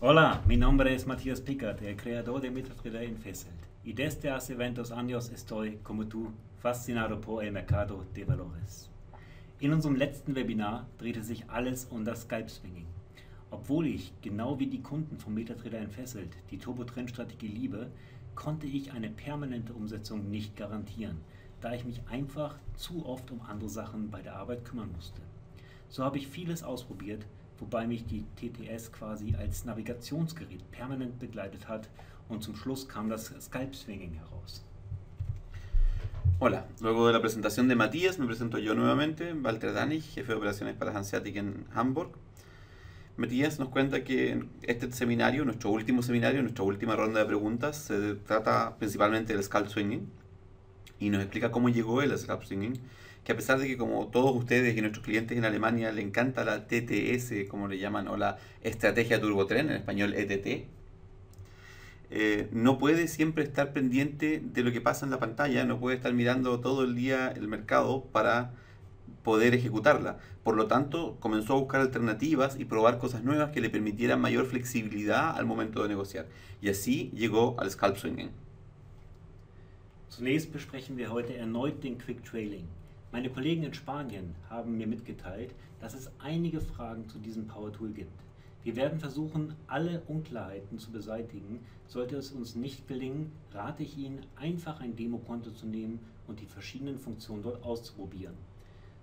Hola, mi nombre es Matías Pickard, el creador de MetaTrader en Fesselt. Y desde hace 20 años estoy, como tú, fascinado por el mercado de valores. In unserem letzten Webinar drehte sich alles um das Scalp-Swinging. Obwohl ich, genau wie die Kunden von MetaTrader entfesselt, die Turbo-Trend-Strategie liebe, konnte ich eine permanente Umsetzung nicht garantieren, da ich mich einfach zu oft um andere Sachen bei der Arbeit kümmern musste. So habe ich vieles ausprobiert, wobei mich die TTS quasi als Navigationsgerät permanent begleitet hat und zum Schluss kam das Scalp-Swinging heraus. Hola, luego de la presentación de Matías, me presento yo nuevamente, Walter Danich, jefe de operaciones para Hanseatic en Hamburg. Matías nos cuenta que este seminario, nuestro último seminario, nuestra última ronda de preguntas, se trata principalmente del scalp swinging y nos explica cómo llegó el scalp swinging, que a pesar de que como todos ustedes y nuestros clientes en Alemania le encanta la TTS, como le llaman, o la estrategia turbotrend, en español ETT, no puede siempre estar pendiente de lo que pasa en la pantalla, no puede estar mirando todo el día el mercado para poder ejecutarla. Por lo tanto, comenzó a buscar alternativas y probar cosas nuevas que le permitieran mayor flexibilidad al momento de negociar. Y así llegó al scalp swinging. Zunächst besprechen wir heute erneut den Quick Trailing. Meine Kollegen in Spanien haben mir mitgeteilt, dass es einige Fragen zu diesem Power Tool gibt. Wir werden versuchen, alle Unklarheiten zu beseitigen. Sollte es uns nicht gelingen, rate ich Ihnen, einfach ein Demokonto zu nehmen und die verschiedenen Funktionen dort auszuprobieren.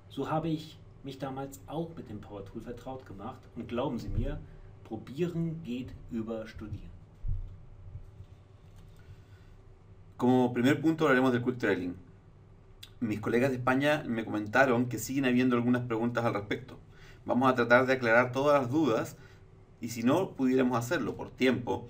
So habe ich mich damals auch mit dem Power Tool vertraut gemacht und glauben Sie mir, probieren geht über studieren. Como primer punto hablaremos del Quick Trailing. Mis colegas de España me comentaron que siguen habiendo algunas preguntas al respecto. Vamos a tratar de aclarar todas las dudas y si no pudiéramos hacerlo por tiempo,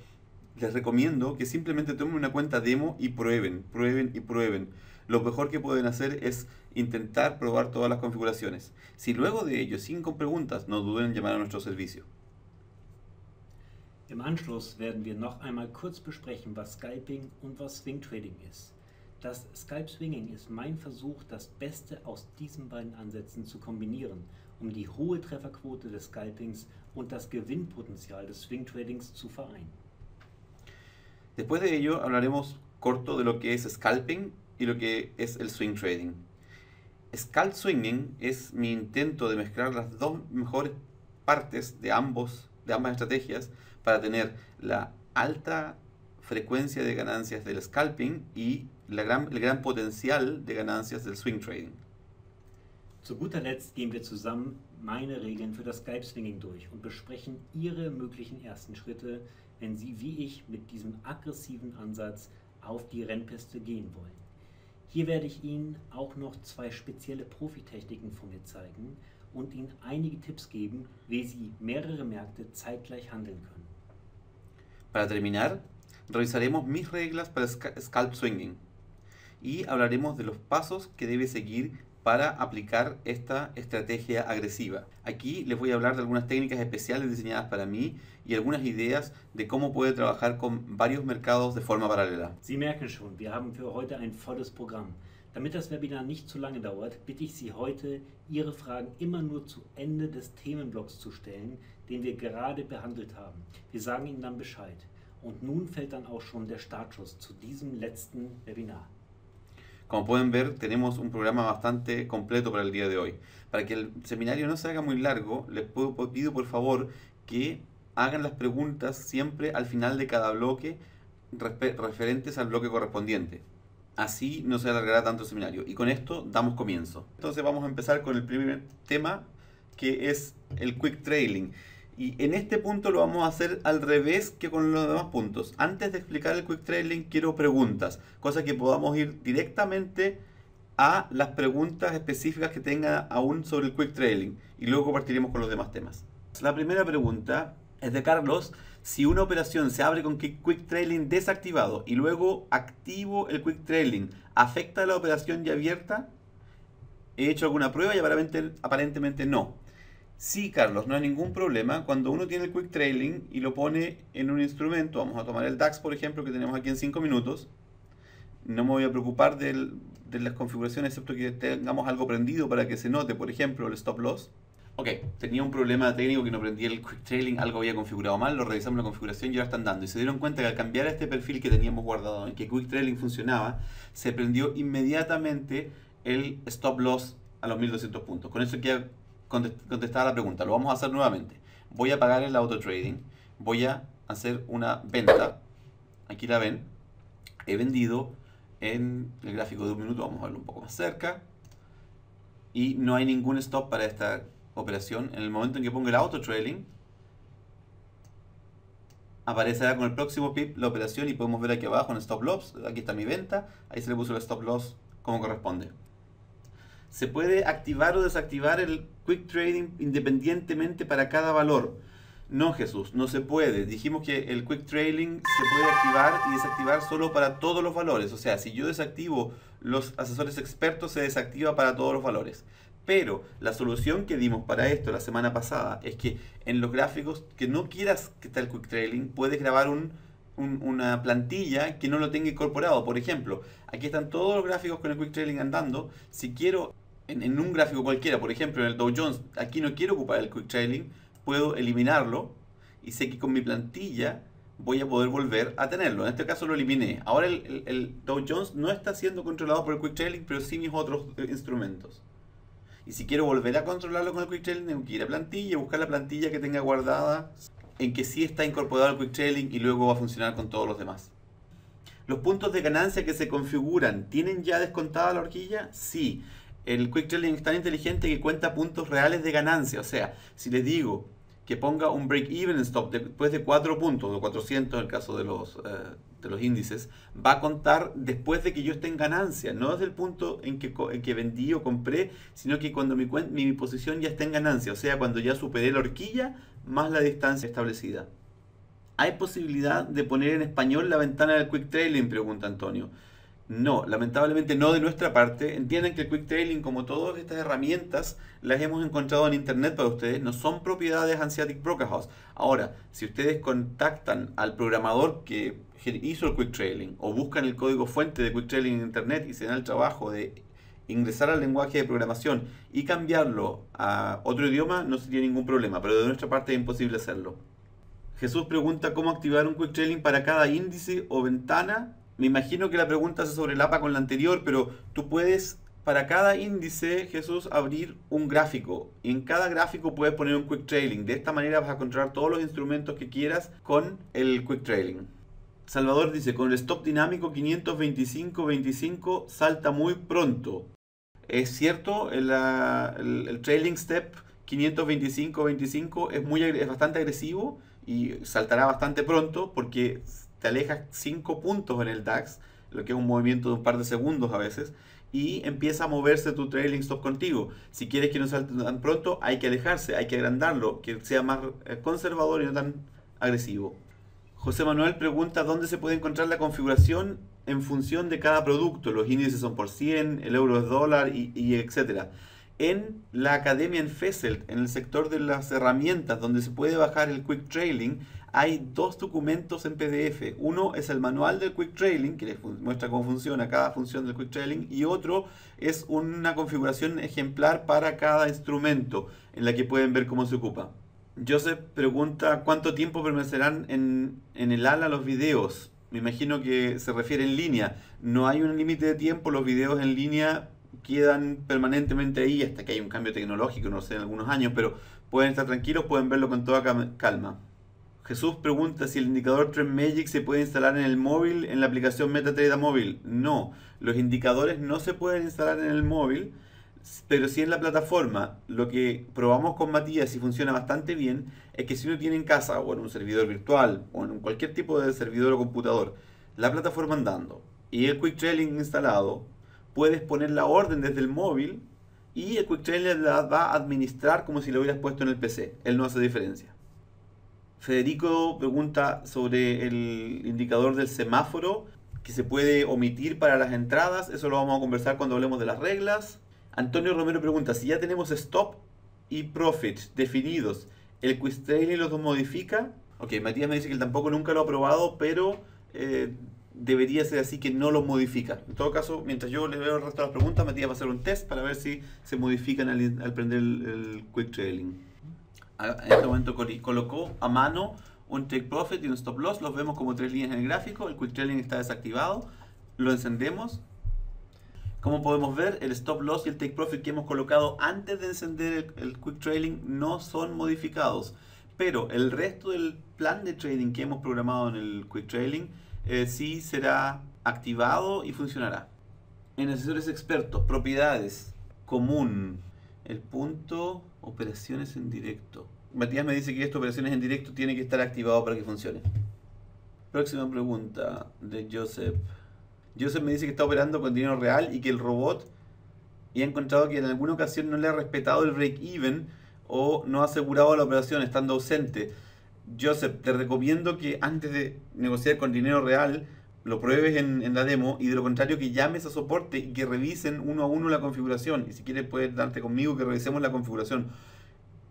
les recomiendo que simplemente tomen una cuenta demo y prueben, prueben y prueben. Lo mejor que pueden hacer es intentar probar todas las configuraciones. Si luego de ello siguen con preguntas, no duden en llamar a nuestro servicio. Im Anschluss werden wir noch einmal kurz besprechen, was Scalping und was Swing Trading ist. Das Scalp Swinging ist mein Versuch, das Beste aus diesen beiden Ansätzen zu kombinieren, um die hohe Trefferquote des Scalpings und das Gewinnpotenzial des Swing Tradings zu vereinen. Después de ello hablaremos corto de lo que es scalping y lo que es el swing trading. Scalp swinging es mi intento de mezclar las dos mejores partes de ambas estrategias para tener la alta frecuencia de ganancias del scalping y el gran potencial de ganancias del swing trading. Zu guter Letzt gehen wir zusammen meine Regeln für das Scalp Swinging durch und besprechen Ihre möglichen ersten Schritte, wenn Sie wie ich mit diesem aggressiven Ansatz auf die Rennpiste gehen wollen. Hier werde ich Ihnen auch noch zwei spezielle Profitechniken von mir zeigen und Ihnen einige Tipps geben, wie Sie mehrere Märkte zeitgleich handeln können. Para terminar, revisaremos mis reglas para scalp swinging y hablaremos de los pasos que debe seguir para aplicar esta estrategia agresiva. Aquí les voy a hablar de algunas técnicas especiales diseñadas para mí y algunas ideas de cómo puede trabajar con varios mercados de forma paralela. Sie merken schon, wir haben für heute ein volles Programm. Damit das Webinar nicht zu lange dauert, bitte ich Sie heute, Ihre Fragen immer nur zu Ende des Themenblocks zu stellen, den wir gerade behandelt haben. Wir sagen Ihnen dann Bescheid. Und nun fällt dann auch schon der Startschuss zu diesem letzten Webinar. Como pueden ver, tenemos un programa bastante completo para el día de hoy. Para que el seminario no se haga muy largo, les pido por favor que hagan las preguntas siempre al final de cada bloque referentes al bloque correspondiente. Así no se alargará tanto el seminario. Y con esto damos comienzo. Entonces vamos a empezar con el primer tema, que es el Quick Trailing. Y en este punto lo vamos a hacer al revés que con los demás puntos. Antes de explicar el Quick Trailing quiero preguntas, cosa que podamos ir directamente a las preguntas específicas que tenga aún sobre el Quick Trailing. Y luego partiremos con los demás temas. La primera pregunta es de Carlos. Si una operación se abre con Quick Trailing desactivado y luego activo el Quick Trailing, ¿afecta a la operación ya abierta? He hecho alguna prueba y aparentemente no. Sí, Carlos, no hay ningún problema. Cuando uno tiene el Quick Trailing y lo pone en un instrumento, vamos a tomar el DAX, por ejemplo, que tenemos aquí en 5 minutos. No me voy a preocupar de las configuraciones, excepto que tengamos algo prendido para que se note, por ejemplo, el Stop Loss. Ok, tenía un problema técnico que no prendía el Quick Trailing, algo había configurado mal, lo revisamos la configuración y ahora están dando. Y se dieron cuenta que al cambiar este perfil que teníamos guardado en que Quick Trailing funcionaba, se prendió inmediatamente el Stop Loss a los 1200 puntos. Con eso queda contestada la pregunta. Lo vamos a hacer nuevamente. Voy a apagar el auto trading, voy a hacer una venta. Aquí la ven. He vendido en el gráfico de un minuto, vamos a verlo un poco más cerca. Y no hay ningún stop para esta operación. En el momento en que pongo el auto trailing, aparecerá con el próximo pip la operación y podemos ver aquí abajo en stop loss. Aquí está mi venta, ahí se le puso el stop loss como corresponde. Se puede activar o desactivar el quick trading independientemente para cada valor. No, Jesús, no se puede. Dijimos que el quick trading se puede activar y desactivar solo para todos los valores. O sea, si yo desactivo los asesores expertos, se desactiva para todos los valores. Pero la solución que dimos para esto la semana pasada es que en los gráficos que no quieras que esté el quick trading, puedes grabar una plantilla que no lo tenga incorporado. Por ejemplo, aquí están todos los gráficos con el quick trading andando. Si quiero en un gráfico cualquiera, por ejemplo en el Dow Jones, aquí no quiero ocupar el quick trading, puedo eliminarlo y sé que con mi plantilla voy a poder volver a tenerlo. En este caso lo eliminé. Ahora el Dow Jones no está siendo controlado por el quick trading, pero sí mis otros instrumentos. Y si quiero volver a controlarlo con el quick trading, tengo que ir a plantilla, buscar la plantilla que tenga guardada en que sí está incorporado el quick trading y luego va a funcionar con todos los demás. ¿Los puntos de ganancia que se configuran tienen ya descontada la horquilla? Sí. El quick trading es tan inteligente que cuenta puntos reales de ganancia. O sea, si les digo que ponga un break-even stop después de 4 puntos, o 400 en el caso de los índices, va a contar después de que yo esté en ganancia, no desde el punto en que vendí o compré, sino que cuando mi posición ya esté en ganancia, o sea, cuando ya superé la horquilla más la distancia establecida. ¿Hay posibilidad de poner en español la ventana del quick trading?, pregunta Antonio. No, lamentablemente no de nuestra parte. Entiendan que el quick trading, como todas estas herramientas, las hemos encontrado en internet para ustedes, no son propiedad de Hanseatic Broker House. Ahora, si ustedes contactan al programador que hizo el quick trading o buscan el código fuente de quick trading en internet y se dan el trabajo de ingresar al lenguaje de programación y cambiarlo a otro idioma, no sería ningún problema, pero de nuestra parte es imposible hacerlo. Jesús pregunta cómo activar un quick trading para cada índice o ventana. Me imagino que la pregunta se sobrelapa con la anterior, pero tú puedes, para cada índice, Jesús, abrir un gráfico. Y en cada gráfico puedes poner un quick trailing. De esta manera vas a controlar todos los instrumentos que quieras con el quick trailing. Salvador dice, con el stop dinámico 525-25 salta muy pronto. Es cierto, el trailing step 525-25 es bastante agresivo y saltará bastante pronto porque te alejas 5 puntos en el DAX, lo que es un movimiento de un par de segundos a veces, y empieza a moverse tu trailing stop contigo. Si quieres que no salte tan pronto, hay que alejarse, hay que agrandarlo, que sea más conservador y no tan agresivo. José Manuel pregunta dónde se puede encontrar la configuración en función de cada producto. Los índices son por 100, el euro es dólar y etcétera. En la academia en Fesselt, en el sector de las herramientas donde se puede bajar el quick trailing, hay 2 documentos en PDF. Uno es el manual del quick trailing, que les muestra cómo funciona cada función del quick trailing, y otro es una configuración ejemplar para cada instrumento, en la que pueden ver cómo se ocupa. Joseph pregunta cuánto tiempo permanecerán en el ala los videos. Me imagino que se refiere en línea. No hay un límite de tiempo, los videos en línea quedan permanentemente ahí hasta que hay un cambio tecnológico, no sé, en algunos años, pero pueden estar tranquilos, pueden verlo con toda calma. Jesús pregunta si el indicador TrendMagic se puede instalar en el móvil, en la aplicación MetaTrader móvil. No, los indicadores no se pueden instalar en el móvil, pero sí en la plataforma. Lo que probamos con Matías y funciona bastante bien es que si uno tiene en casa o en un servidor virtual o en cualquier tipo de servidor o computador la plataforma andando y el quick trailing instalado, puedes poner la orden desde el móvil y el quick trailing la va a administrar como si lo hubieras puesto en el PC. Él no hace diferencia. Federico pregunta sobre el indicador del semáforo que se puede omitir para las entradas. Eso lo vamos a conversar cuando hablemos de las reglas. Antonio Romero pregunta si ya tenemos stop y profit definidos, ¿el quick trailing los modifica? Ok, Matías me dice que él tampoco nunca lo ha probado, pero debería ser así, que no lo modifica. En todo caso, mientras yo le veo el resto de las preguntas, Matías va a hacer un test para ver si se modifican al prender el Quick Trailing. En este momento colocó a mano un Take Profit y un Stop Loss. Los vemos como 3 líneas en el gráfico. El Quick Trailing está desactivado. Lo encendemos. Como podemos ver, el Stop Loss y el Take Profit que hemos colocado antes de encender el Quick Trailing no son modificados. Pero el resto del plan de trading que hemos programado en el Quick Trailing sí será activado y funcionará. En asesores expertos, propiedades, común, el punto, operaciones en directo. Matías me dice que esto, operaciones en directo, tiene que estar activado para que funcione. Próxima pregunta de Joseph. Joseph me dice que está operando con dinero real y que el robot y ha encontrado que en alguna ocasión no le ha respetado el break-even o no ha asegurado la operación estando ausente. Joseph, te recomiendo que antes de negociar con dinero real lo pruebes en la demo, y de lo contrario que llames a soporte y que revisen uno a uno la configuración. Y si quieres puedes darte conmigo que revisemos la configuración.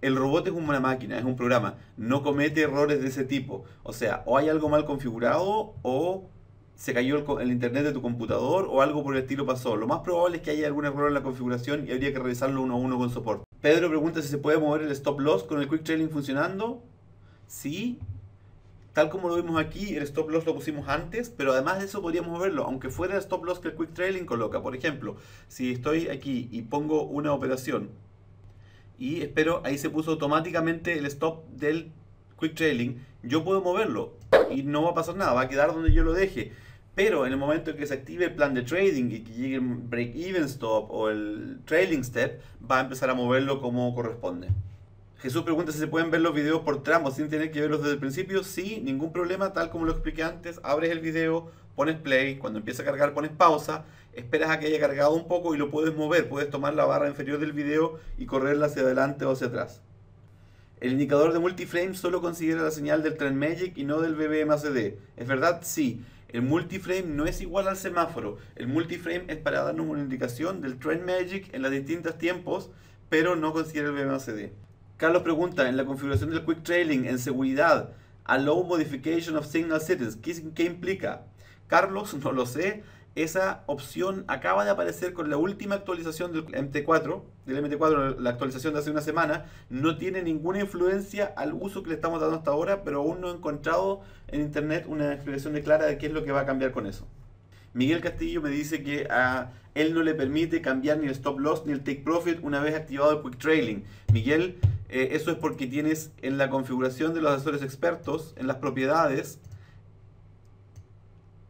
El robot es una máquina, es un programa, no comete errores de ese tipo. O sea, o hay algo mal configurado o se cayó el internet de tu computador o algo por el estilo pasó. Lo más probable es que haya algún error en la configuración y habría que revisarlo uno a uno con soporte. Pedro pregunta si se puede mover el Stop Loss con el Quick Trailing funcionando. Sí, tal como lo vimos aquí, el Stop Loss lo pusimos antes, pero además de eso podríamos moverlo, aunque fuera el Stop Loss que el Quick Trailing coloca. Por ejemplo, si estoy aquí y pongo una operación y espero, ahí se puso automáticamente el stop del Quick Trailing, yo puedo moverlo y no va a pasar nada, va a quedar donde yo lo deje. Pero en el momento en que se active el plan de trading y que llegue el break-even stop o el trailing step, va a empezar a moverlo como corresponde. Jesús pregunta si se pueden ver los videos por tramos sin tener que verlos desde el principio. Sí, ningún problema, tal como lo expliqué antes. Abres el video, pones play, cuando empieza a cargar pones pausa, esperas a que haya cargado un poco y lo puedes mover. Puedes tomar la barra inferior del video y correrla hacia adelante o hacia atrás. El indicador de multiframe solo considera la señal del Trend Magic y no del BBMACD. ¿Es verdad? Sí. El multiframe no es igual al semáforo. El multiframe es para darnos una indicación del Trend Magic en los distintos tiempos, pero no considera el BBMACD. Carlos pregunta, en la configuración del Quick Trailing, en seguridad, Allow Modification of Signal Settings, ¿qué implica? Carlos, no lo sé. Esa opción acaba de aparecer con la última actualización del MT4, la actualización de hace una semana. No tiene ninguna influencia al uso que le estamos dando hasta ahora, pero aún no he encontrado en internet una explicación clara de qué es lo que va a cambiar con eso. Miguel Castillo me dice que a él no le permite cambiar ni el Stop Loss ni el Take Profit una vez activado el Quick Trailing. Miguel, eso es porque tienes en la configuración de los asesores expertos, en las propiedades,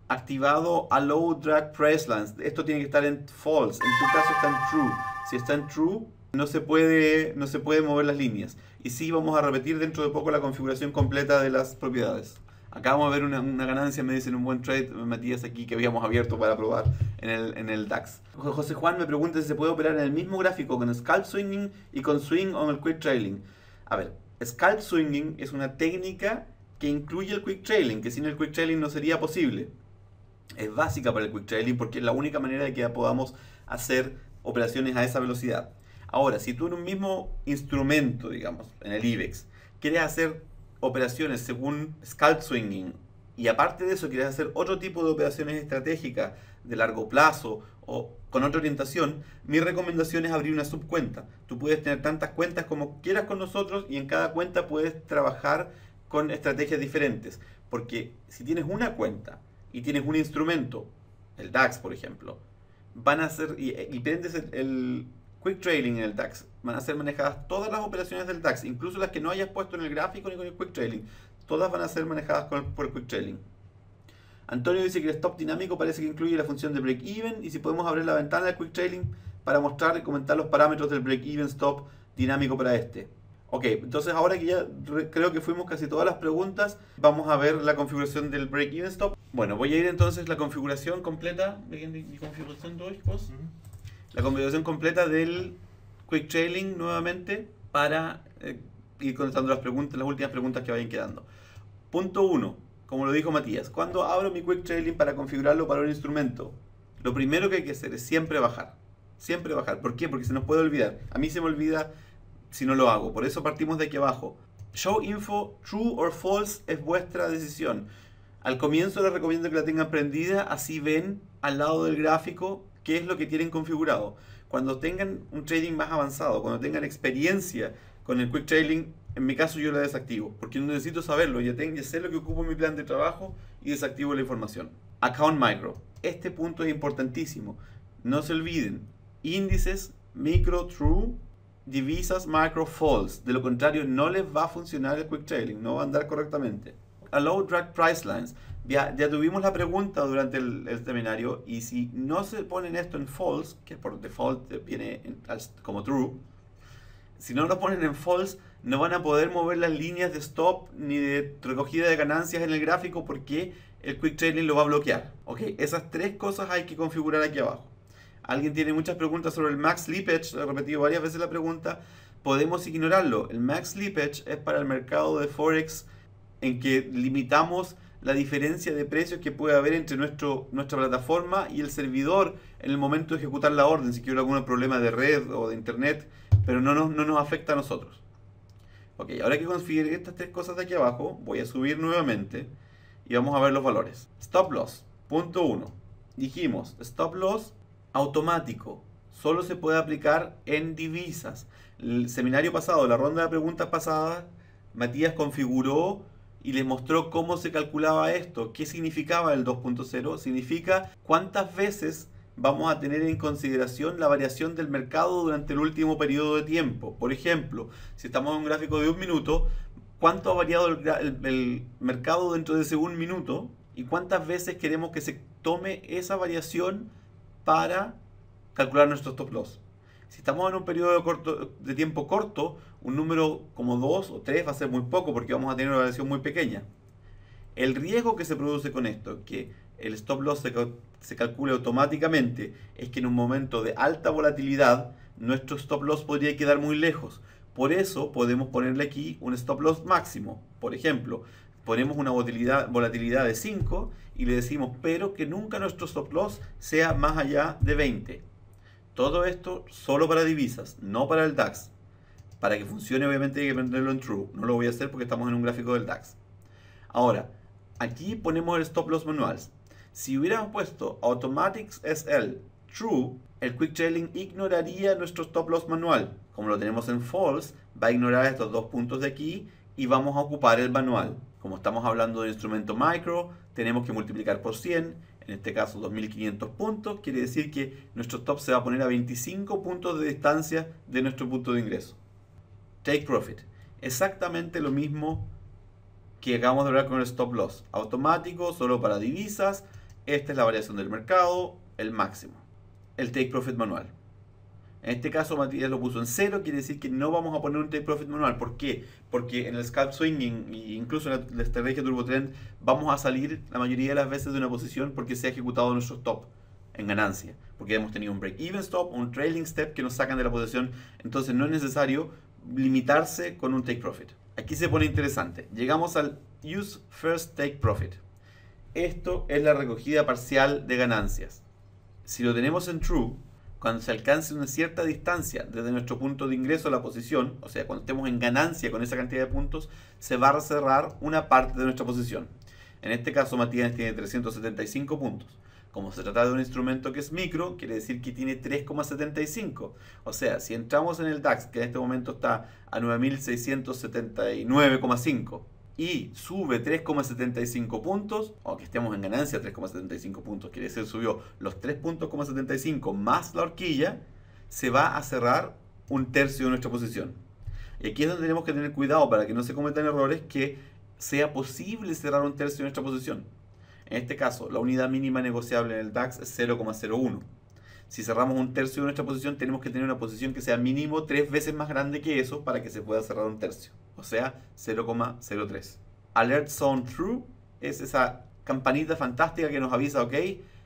activado Allow Drag Pricelines. Esto tiene que estar en False. En tu caso está en True. Si está en True, no se puede mover las líneas. Y sí, vamos a repetir dentro de poco la configuración completa de las propiedades. Acá vamos a ver una ganancia, me dicen un buen trade, Matías, aquí que habíamos abierto para probar en el DAX. José Juan me pregunta si se puede operar en el mismo gráfico con Scalp Swinging y con Swing on el Quick Trailing. A ver, Scalp Swinging es una técnica que incluye el Quick Trailing, que sin el Quick Trailing no sería posible. Es básica para el Quick Trailing porque es la única manera de que podamos hacer operaciones a esa velocidad. Ahora, si tú en un mismo instrumento, digamos, en el IBEX, quieres hacer operaciones según Scalp Swinging y aparte de eso quieres hacer otro tipo de operaciones estratégicas de largo plazo o con otra orientación, mi recomendación es abrir una subcuenta. Tú puedes tener tantas cuentas como quieras con nosotros y en cada cuenta puedes trabajar con estrategias diferentes. Porque si tienes una cuenta y tienes un instrumento, el DAX por ejemplo, van a ser, y prendes el Quick Trailing en el DAX, van a ser manejadas todas las operaciones del DAX, incluso las que no hayas puesto en el gráfico ni con el Quick Trailing, todas van a ser manejadas por el Quick Trailing. Antonio dice que el stop dinámico parece que incluye la función de break even, y si podemos abrir la ventana del Quick Trailing para mostrar y comentar los parámetros del break even stop dinámico para este. Ok, entonces ahora que ya creo que fuimos casi todas las preguntas, vamos a ver la configuración del break even stop. Bueno, voy a ir entonces a la configuración completa, mi configuración 2, la configuración completa del Quick Trailing nuevamente para ir contestando las últimas preguntas que vayan quedando. Punto 1, como lo dijo Matías, cuando abro mi Quick Trailing para configurarlo para un instrumento, lo primero que hay que hacer es siempre bajar. Siempre bajar. ¿Por qué? Porque se nos puede olvidar. A mí se me olvida si no lo hago. Por eso partimos de aquí abajo. Show info, true or false, es vuestra decisión. Al comienzo les recomiendo que la tengan prendida, así ven al lado del gráfico qué es lo que tienen configurado. Cuando tengan un trading más avanzado, cuando tengan experiencia con el quick trailing, en mi caso yo la desactivo, porque no necesito saberlo, ya sé lo que ocupo en mi plan de trabajo y desactivo la información. Account Micro. Este punto es importantísimo. No se olviden, índices, micro, true, divisas, macro, false. De lo contrario, no les va a funcionar el quick trailing, no va a andar correctamente. Allow drag price lines. Ya tuvimos la pregunta durante el seminario, y si no se ponen esto en false, que por default viene como true, si no lo ponen en false, no van a poder mover las líneas de stop ni de recogida de ganancias en el gráfico, porque el quick trailing lo va a bloquear. Ok, esas tres cosas hay que configurar aquí abajo. Alguien tiene muchas preguntas sobre el max slippage, he repetido varias veces la pregunta. Podemos ignorarlo. El max slippage es para el mercado de Forex, en que limitamos la diferencia de precios que puede haber entre nuestra plataforma y el servidor en el momento de ejecutar la orden, si quiero algún problema de red o de internet, pero no nos afecta a nosotros. Ok, ahora que configure estas tres cosas de aquí abajo, voy a subir nuevamente y vamos a ver los valores. Stop loss, punto 1. Dijimos, stop loss automático, solo se puede aplicar en divisas. El seminario pasado, la ronda de preguntas pasadas, Matías configuró y les mostró cómo se calculaba esto. ¿Qué significaba el 2.0? Significa cuántas veces vamos a tener en consideración la variación del mercado durante el último periodo de tiempo. Por ejemplo, si estamos en un gráfico de 1 minuto, ¿cuánto ha variado el mercado dentro de ese 1 minuto? ¿Y cuántas veces queremos que se tome esa variación para calcular nuestro stop loss? Si estamos en un periodo de tiempo corto, un número como 2 o 3 va a ser muy poco, porque vamos a tener una variación muy pequeña. El riesgo que se produce con esto, que el stop loss se calcule automáticamente, es que en un momento de alta volatilidad nuestro stop loss podría quedar muy lejos. Por eso podemos ponerle aquí un stop loss máximo. Por ejemplo, ponemos una volatilidad de 5 y le decimos, pero que nunca nuestro stop loss sea más allá de 20. Todo esto solo para divisas, no para el DAX. Para que funcione, obviamente hay que ponerlo en true. No lo voy a hacer porque estamos en un gráfico del DAX. Ahora, aquí ponemos el stop loss manual. Si hubiéramos puesto Automatic SL True, el quick trailing ignoraría nuestro stop loss manual. Como lo tenemos en false, va a ignorar estos dos puntos de aquí y vamos a ocupar el manual. Como estamos hablando de instrumento micro, tenemos que multiplicar por 100. En este caso 2500 puntos, quiere decir que nuestro stop se va a poner a 25 puntos de distancia de nuestro punto de ingreso. Take profit. Exactamente lo mismo que acabamos de hablar con el stop loss. Automático, solo para divisas. Esta es la variación del mercado, el máximo. El take profit manual. En este caso Matías lo puso en 0, quiere decir que no vamos a poner un take profit manual. ¿Por qué? Porque en el scalp swinging e incluso en la estrategia turbo trend vamos a salir la mayoría de las veces de una posición porque se ha ejecutado nuestro stop en ganancia. Porque hemos tenido un break even stop, un trailing step que nos sacan de la posición. Entonces no es necesario limitarse con un take profit. Aquí se pone interesante. Llegamos al use first take profit. Esto es la recogida parcial de ganancias. Si lo tenemos en true, cuando se alcance una cierta distancia desde nuestro punto de ingreso a la posición, o sea, cuando estemos en ganancia con esa cantidad de puntos, se va a cerrar una parte de nuestra posición. En este caso, Matías tiene 375 puntos. Como se trata de un instrumento que es micro, quiere decir que tiene 3,75. O sea, si entramos en el DAX, que en este momento está a 9.679,5, y sube 3,75 puntos, o que estemos en ganancia 3,75 puntos, quiere decir subió los 3,75 más la horquilla, se va a cerrar un tercio de nuestra posición. Y aquí es donde tenemos que tener cuidado para que no se cometan errores, que sea posible cerrar un tercio de nuestra posición. En este caso, la unidad mínima negociable en el DAX es 0,01. Si cerramos un tercio de nuestra posición, tenemos que tener una posición que sea mínimo 3 veces más grande que eso para que se pueda cerrar un tercio. O sea, 0,03. Alert Zone True es esa campanita fantástica que nos avisa, ok,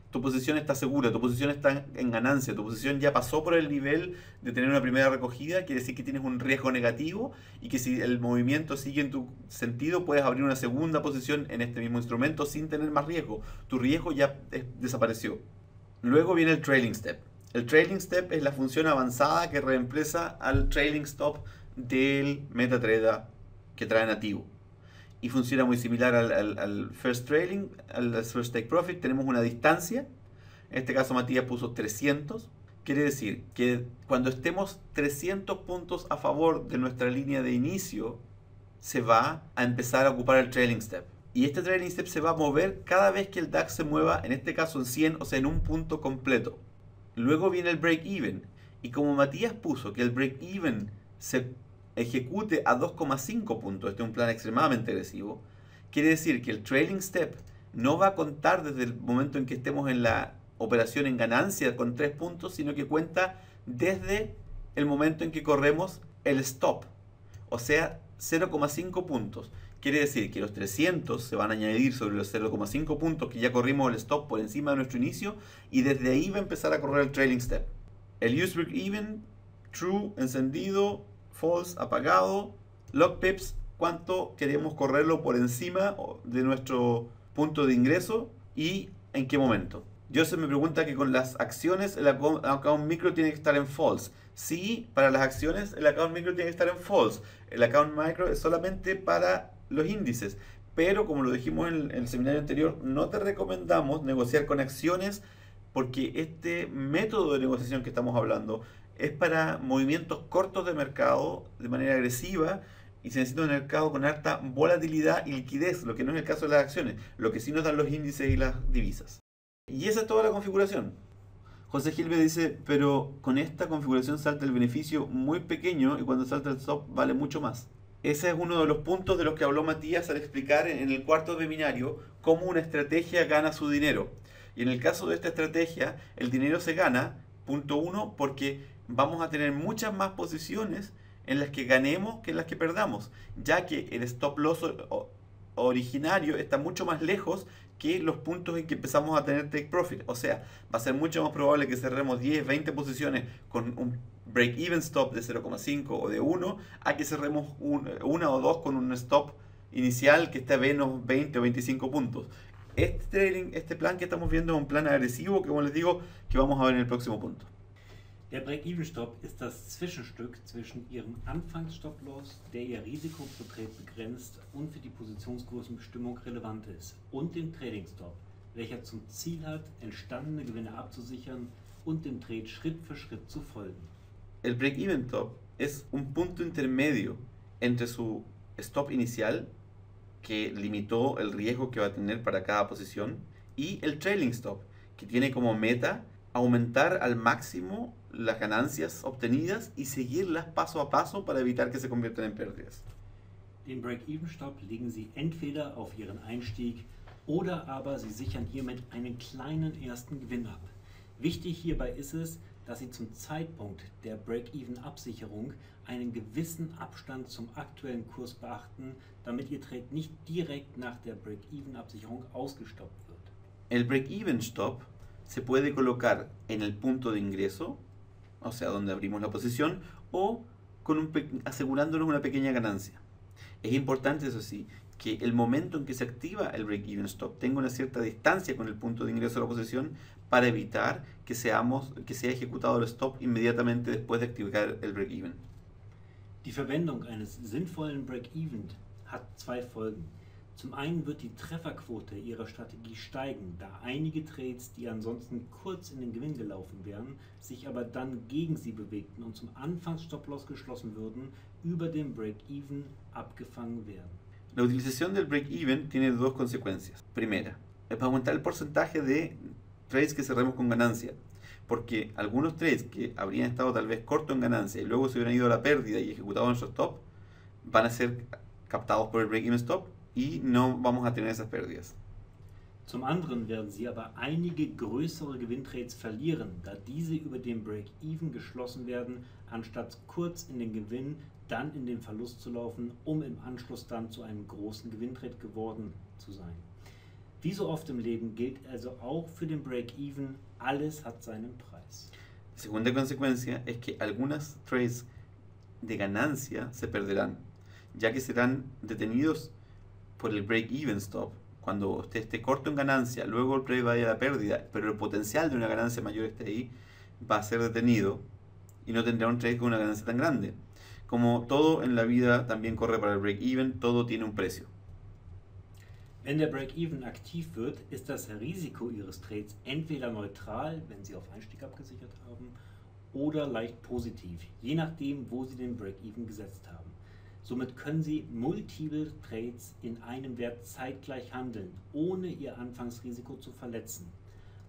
tu posición está segura, tu posición está en ganancia, tu posición ya pasó por el nivel de tener una primera recogida, quiere decir que tienes un riesgo negativo y que si el movimiento sigue en tu sentido, puedes abrir una segunda posición en este mismo instrumento sin tener más riesgo. Tu riesgo ya desapareció. Luego viene el Trailing Step. El Trailing Step es la función avanzada que reemplaza al Trailing Stop del MetaTrader que trae nativo. y funciona muy similar al first trailing, al first take profit. Tenemos una distancia, en este caso Matías puso 300, quiere decir que cuando estemos 300 puntos a favor de nuestra línea de inicio, se va a empezar a ocupar el trailing step. Y este trailing step se va a mover cada vez que el DAX se mueva, en este caso en 100, o sea, en un punto completo. Luego viene el break even. Y como Matías puso que el break even se ejecute a 2,5 puntos, este es un plan extremadamente agresivo, quiere decir que el trailing step no va a contar desde el momento en que estemos en la operación en ganancia con 3 puntos, sino que cuenta desde el momento en que corremos el stop, o sea, 0,5 puntos. Quiere decir que los 300 se van a añadir sobre los 0,5 puntos que ya corrimos el stop por encima de nuestro inicio, y desde ahí va a empezar a correr el trailing step. El use break even, true, encendido, false, apagado, log pips, cuánto queremos correrlo por encima de nuestro punto de ingreso y en qué momento. Joseph me pregunta que con las acciones el account micro tiene que estar en false. Sí, para las acciones el account micro tiene que estar en false. El account micro es solamente para los índices. Pero como lo dijimos en el seminario anterior, no te recomendamos negociar con acciones, porque este método de negociación que estamos hablando es para movimientos cortos de mercado de manera agresiva, y se necesita un mercado con alta volatilidad y liquidez, lo que no es el caso de las acciones, lo que sí nos dan los índices y las divisas. Y esa es toda la configuración. José Gil me dice, pero con esta configuración salta el beneficio muy pequeño y cuando salta el stop vale mucho más. Ese es uno de los puntos de los que habló Matías al explicar en el cuarto webinario cómo una estrategia gana su dinero. Y en el caso de esta estrategia, el dinero se gana, punto 1, porque vamos a tener muchas más posiciones en las que ganemos que en las que perdamos, ya que el stop loss originario está mucho más lejos que los puntos en que empezamos a tener take profit. O sea, va a ser mucho más probable que cerremos 10, 20 posiciones con un break-even stop de 0,5 o de 1, a que cerremos una o dos con un stop inicial que esté a menos 20 o 25 puntos. Este plan que estamos viendo es un plan agresivo que, como les digo, que vamos a ver en el próximo punto. Der Break-Even-Stop ist das Zwischenstück zwischen Ihrem Anfangsstop-Loss, der Ihr Risiko pro Trade begrenzt und für die Positionsgrößenbestimmung relevant ist, und dem Trading-Stop, welcher zum Ziel hat, entstandene Gewinne abzusichern und dem Trade Schritt für Schritt zu folgen. El Break-Even Stop es un punto intermedio entre su stop inicial, que limitó el riesgo que va a tener para cada posición, y el Trailing Stop, que tiene como meta aumentar al máximo las ganancias obtenidas y seguirlas paso a paso para evitar que se conviertan en pérdidas. Den Break-Even-Stop legen Sie entweder auf Ihren Einstieg oder aber Sie sichern hiermit einen kleinen ersten Gewinn ab. Wichtig hierbei ist es, dass Sie zum Zeitpunkt der Break-Even-Absicherung einen gewissen Abstand zum aktuellen Kurs beachten, damit Ihr Trade nicht direkt nach der Break-Even-Absicherung ausgestoppt wird. El Break-Even Stop se puede colocar en el punto de ingreso, o sea, donde abrimos la posición, o asegurándonos una pequeña ganancia. Es importante, eso sí, que el momento en que se activa el break-even stop tenga una cierta distancia con el punto de ingreso de la posición para evitar que sea ejecutado el stop inmediatamente después de activar el break-even. Die Verwendung eines sinnvollen Break-Even hat zwei Folgen. Zum einen wird die Trefferquote Ihrer Strategie steigen, da einige Trades, die ansonsten kurz in den Gewinn gelaufen wären, sich aber dann gegen Sie bewegten und zum Anfangs-Stop-Loss geschlossen würden, über dem Break-Even abgefangen werden. La utilización del break-even tiene dos consecuencias. Primera, es para aumentar el porcentaje de trades que cerremos con ganancia, porque algunos trades que habrían estado tal vez corto en ganancia y luego se hubieran ido a la pérdida y ejecutado en su stop, van a ser captados por el break-even stop y no vamos a tener esas pérdidas. Zum anderen werden Sie aber einige größere Gewinntrades verlieren, da diese über den Break-Even geschlossen werden, anstatt kurz in den Gewinn, dann in den Verlust zu laufen, um im Anschluss dann zu einem großen Gewinntrade geworden zu sein. Wie so oft im Leben gilt also auch für den Break-Even, alles hat seinen Preis. La segunda consecuencia es que algunas trades de ganancia se perderán, ya que serán detenidos por el break-even stop. Cuando usted esté corto en ganancia, luego el trade vaya a la pérdida, pero el potencial de una ganancia mayor esté ahí, va a ser detenido y no tendrá un trade con una ganancia tan grande. Como todo en la vida también corre para el break-even, todo tiene un precio. Wenn der Break-Even aktiv wird, ist das Risiko Ihres Trades entweder neutral, wenn Sie auf Einstieg abgesichert haben, oder leicht positiv, je nachdem, wo Sie den Break-Even gesetzt haben. Somit können Sie multiple Trades in einem Wert zeitgleich handeln, ohne Ihr Anfangsrisiko zu verletzen.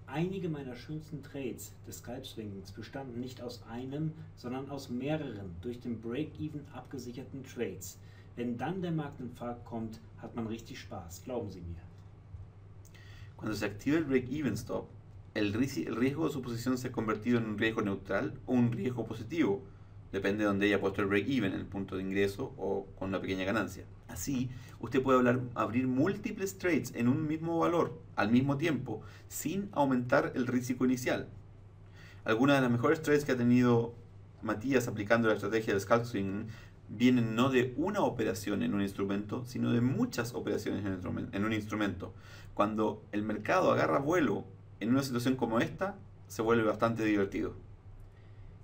Einige meiner schönsten Trades des Scalp Swingings bestanden nicht aus einem, sondern aus mehreren durch den Break-Even abgesicherten Trades. Wenn dann der Marktinfarkt kommt, hat man richtig Spaß, glauben Sie mir. Cuando se activa el break-even stop, el riesgo de su posición se ha convertido en un riesgo neutral o un riesgo positivo. Depende de donde haya puesto el break-even, en el punto de ingreso o con una pequeña ganancia. Así, usted puede abrir múltiples trades en un mismo valor al mismo tiempo, sin aumentar el riesgo inicial. Algunas de las mejores trades que ha tenido Matías aplicando la estrategia del scalp swing vienen no de una operación en un instrumento, sino de muchas operaciones en un instrumento. Cuando el mercado agarra vuelo en una situación como esta, se vuelve bastante divertido.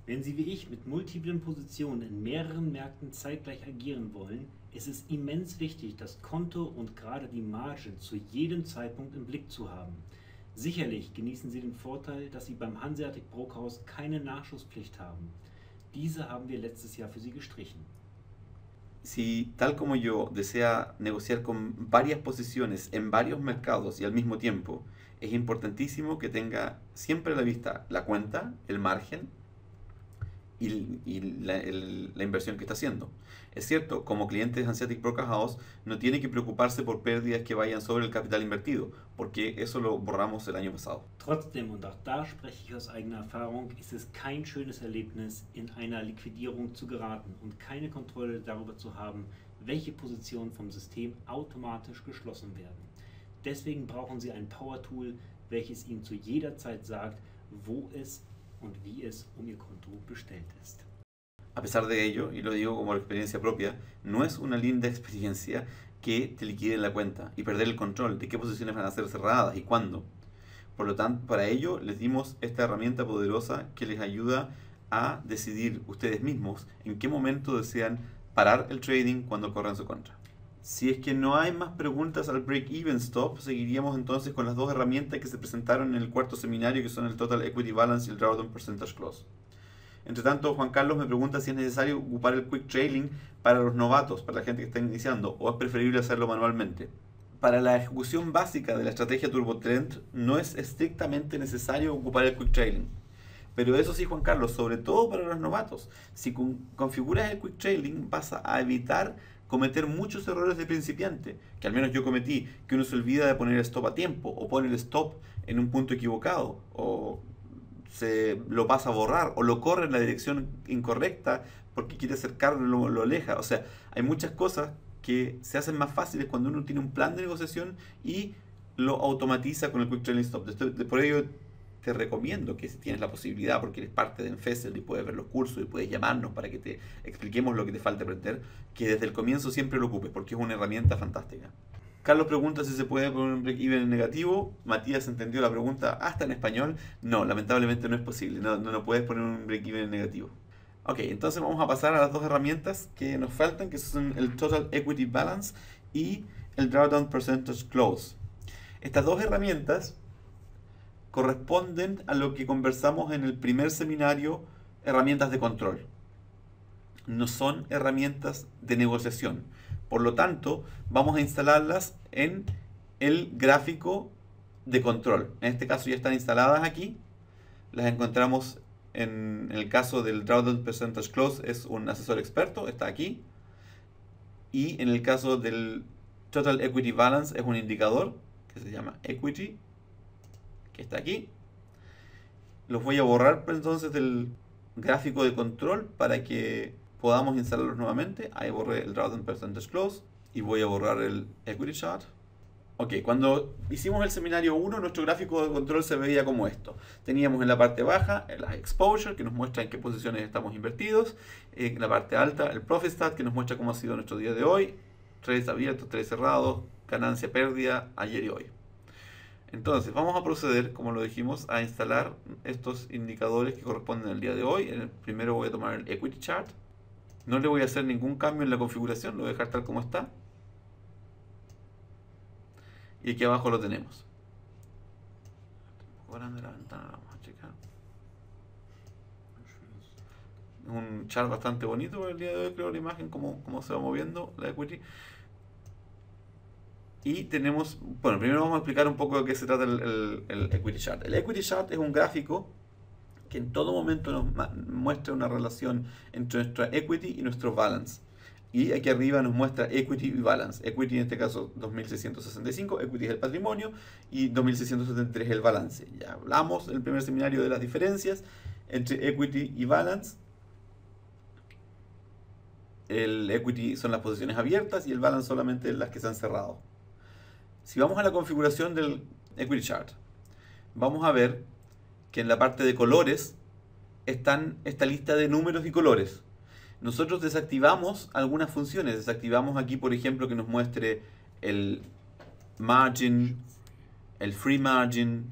Wenn Sie wie ich mit multiplen Positionen in mehreren Märkten zeitgleich agieren wollen, ist es immens wichtig, das Konto und gerade die Margin zu jedem Zeitpunkt im Blick zu haben. Sicherlich genießen Sie den Vorteil, dass Sie beim Hanseatic Brokerhaus keine Nachschusspflicht haben. Diese haben wir letztes Jahr für Sie gestrichen. Si, tal como yo, desea negociar con varias posiciones en varios mercados y al mismo tiempo, es importantísimo que tenga siempre a la vista la cuenta, el margen y la inversión que está haciendo. Es cierto, como cliente de Hanseatic Brokerhaus no tiene que preocuparse por pérdidas que vayan sobre el capital invertido, porque eso lo borramos el año pasado. Trotzdem, und auch da spreche ich aus eigener Erfahrung, ist es kein schönes Erlebnis, in einer Liquidierung zu geraten und keine Kontrolle darüber zu haben, welche Positionen vom System automatisch geschlossen werden. Deswegen brauchen Sie ein Power-Tool, welches Ihnen zu jeder Zeit sagt, wo es und wie es Ihr Konto bestellt ist. A pesar de ello, y lo digo como experiencia propia, no es una linda experiencia que te liquiden la cuenta y perder el control de qué posiciones van a ser cerradas y cuándo. Por lo tanto, para ello les dimos esta herramienta poderosa que les ayuda a decidir ustedes mismos en qué momento desean parar el trading cuando corra en su contra. Si es que no hay más preguntas al break-even stop, seguiríamos entonces con las dos herramientas que se presentaron en el cuarto seminario, que son el Total Equity Balance y el Drawdown Percentage Close. Entre tanto, Juan Carlos me pregunta si es necesario ocupar el Quick Trailing para los novatos, para la gente que está iniciando, o es preferible hacerlo manualmente. Para la ejecución básica de la estrategia Turbo Trend, no es estrictamente necesario ocupar el Quick Trailing. Pero eso sí, Juan Carlos, sobre todo para los novatos, si configuras el Quick Trailing vas a evitar cometer muchos errores de principiante, que al menos yo cometí, que uno se olvida de poner el stop a tiempo, o pone el stop en un punto equivocado, o se lo pasa a borrar, o lo corre en la dirección incorrecta porque quiere acercarlo, lo aleja. O sea, hay muchas cosas que se hacen más fáciles cuando uno tiene un plan de negociación y lo automatiza con el Quick Trailing Stop. Por ello te recomiendo que si tienes la posibilidad, porque eres parte de Enfesel y puedes ver los cursos y puedes llamarnos para que te expliquemos lo que te falta aprender, que desde el comienzo siempre lo ocupes porque es una herramienta fantástica. Carlos pregunta si se puede poner un break-even en negativo. Matías entendió la pregunta hasta en español. No, lamentablemente no es posible. No puedes poner un break-even en negativo. Ok, entonces vamos a pasar a las dos herramientas que nos faltan, que son el Total Equity Balance y el Drawdown Percentage Close. Estas dos herramientas corresponden a lo que conversamos en el primer seminario, herramientas de control. No son herramientas de negociación. Por lo tanto, vamos a instalarlas en el gráfico de control. En este caso ya están instaladas aquí. Las encontramos en el caso del Drawdown Percentage Close, es un asesor experto, está aquí. Y en el caso del Total Equity Balance es un indicador que se llama Equity, que está aquí. Los voy a borrar entonces del gráfico de control para que podamos instalarlos nuevamente. Ahí borré el Drawdown Percentage Close y voy a borrar el Equity Chart. Ok, cuando hicimos el seminario 1, nuestro gráfico de control se veía como esto. Teníamos en la parte baja el Exposure, que nos muestra en qué posiciones estamos invertidos. En la parte alta el Profit Stat, que nos muestra cómo ha sido nuestro día de hoy. Trades abiertos, trades cerrados, ganancia, pérdida, ayer y hoy. Entonces, vamos a proceder, como lo dijimos, a instalar estos indicadores que corresponden al día de hoy. En el primero voy a tomar el Equity Chart. No le voy a hacer ningún cambio en la configuración, lo voy a dejar tal como está. y aquí abajo lo tenemos. Un poco grande la ventana, vamos a checar. Un chart bastante bonito para el día de hoy, creo, la imagen, cómo se va moviendo la equity. Y tenemos, bueno, primero vamos a explicar un poco de qué se trata el equity chart. El equity chart es un gráfico que en todo momento nos muestra una relación entre nuestra equity y nuestro balance. Y aquí arriba nos muestra equity y balance. Equity en este caso 2.665, equity es el patrimonio, y 2.673 es el balance. Ya hablamos en el primer seminario de las diferencias entre equity y balance. El equity son las posiciones abiertas y el balance solamente las que se han cerrado. Si vamos a la configuración del equity chart, vamos a ver que en la parte de colores están esta lista de números y colores. Nosotros desactivamos algunas funciones. Desactivamos aquí, por ejemplo, que nos muestre el margin, el free margin.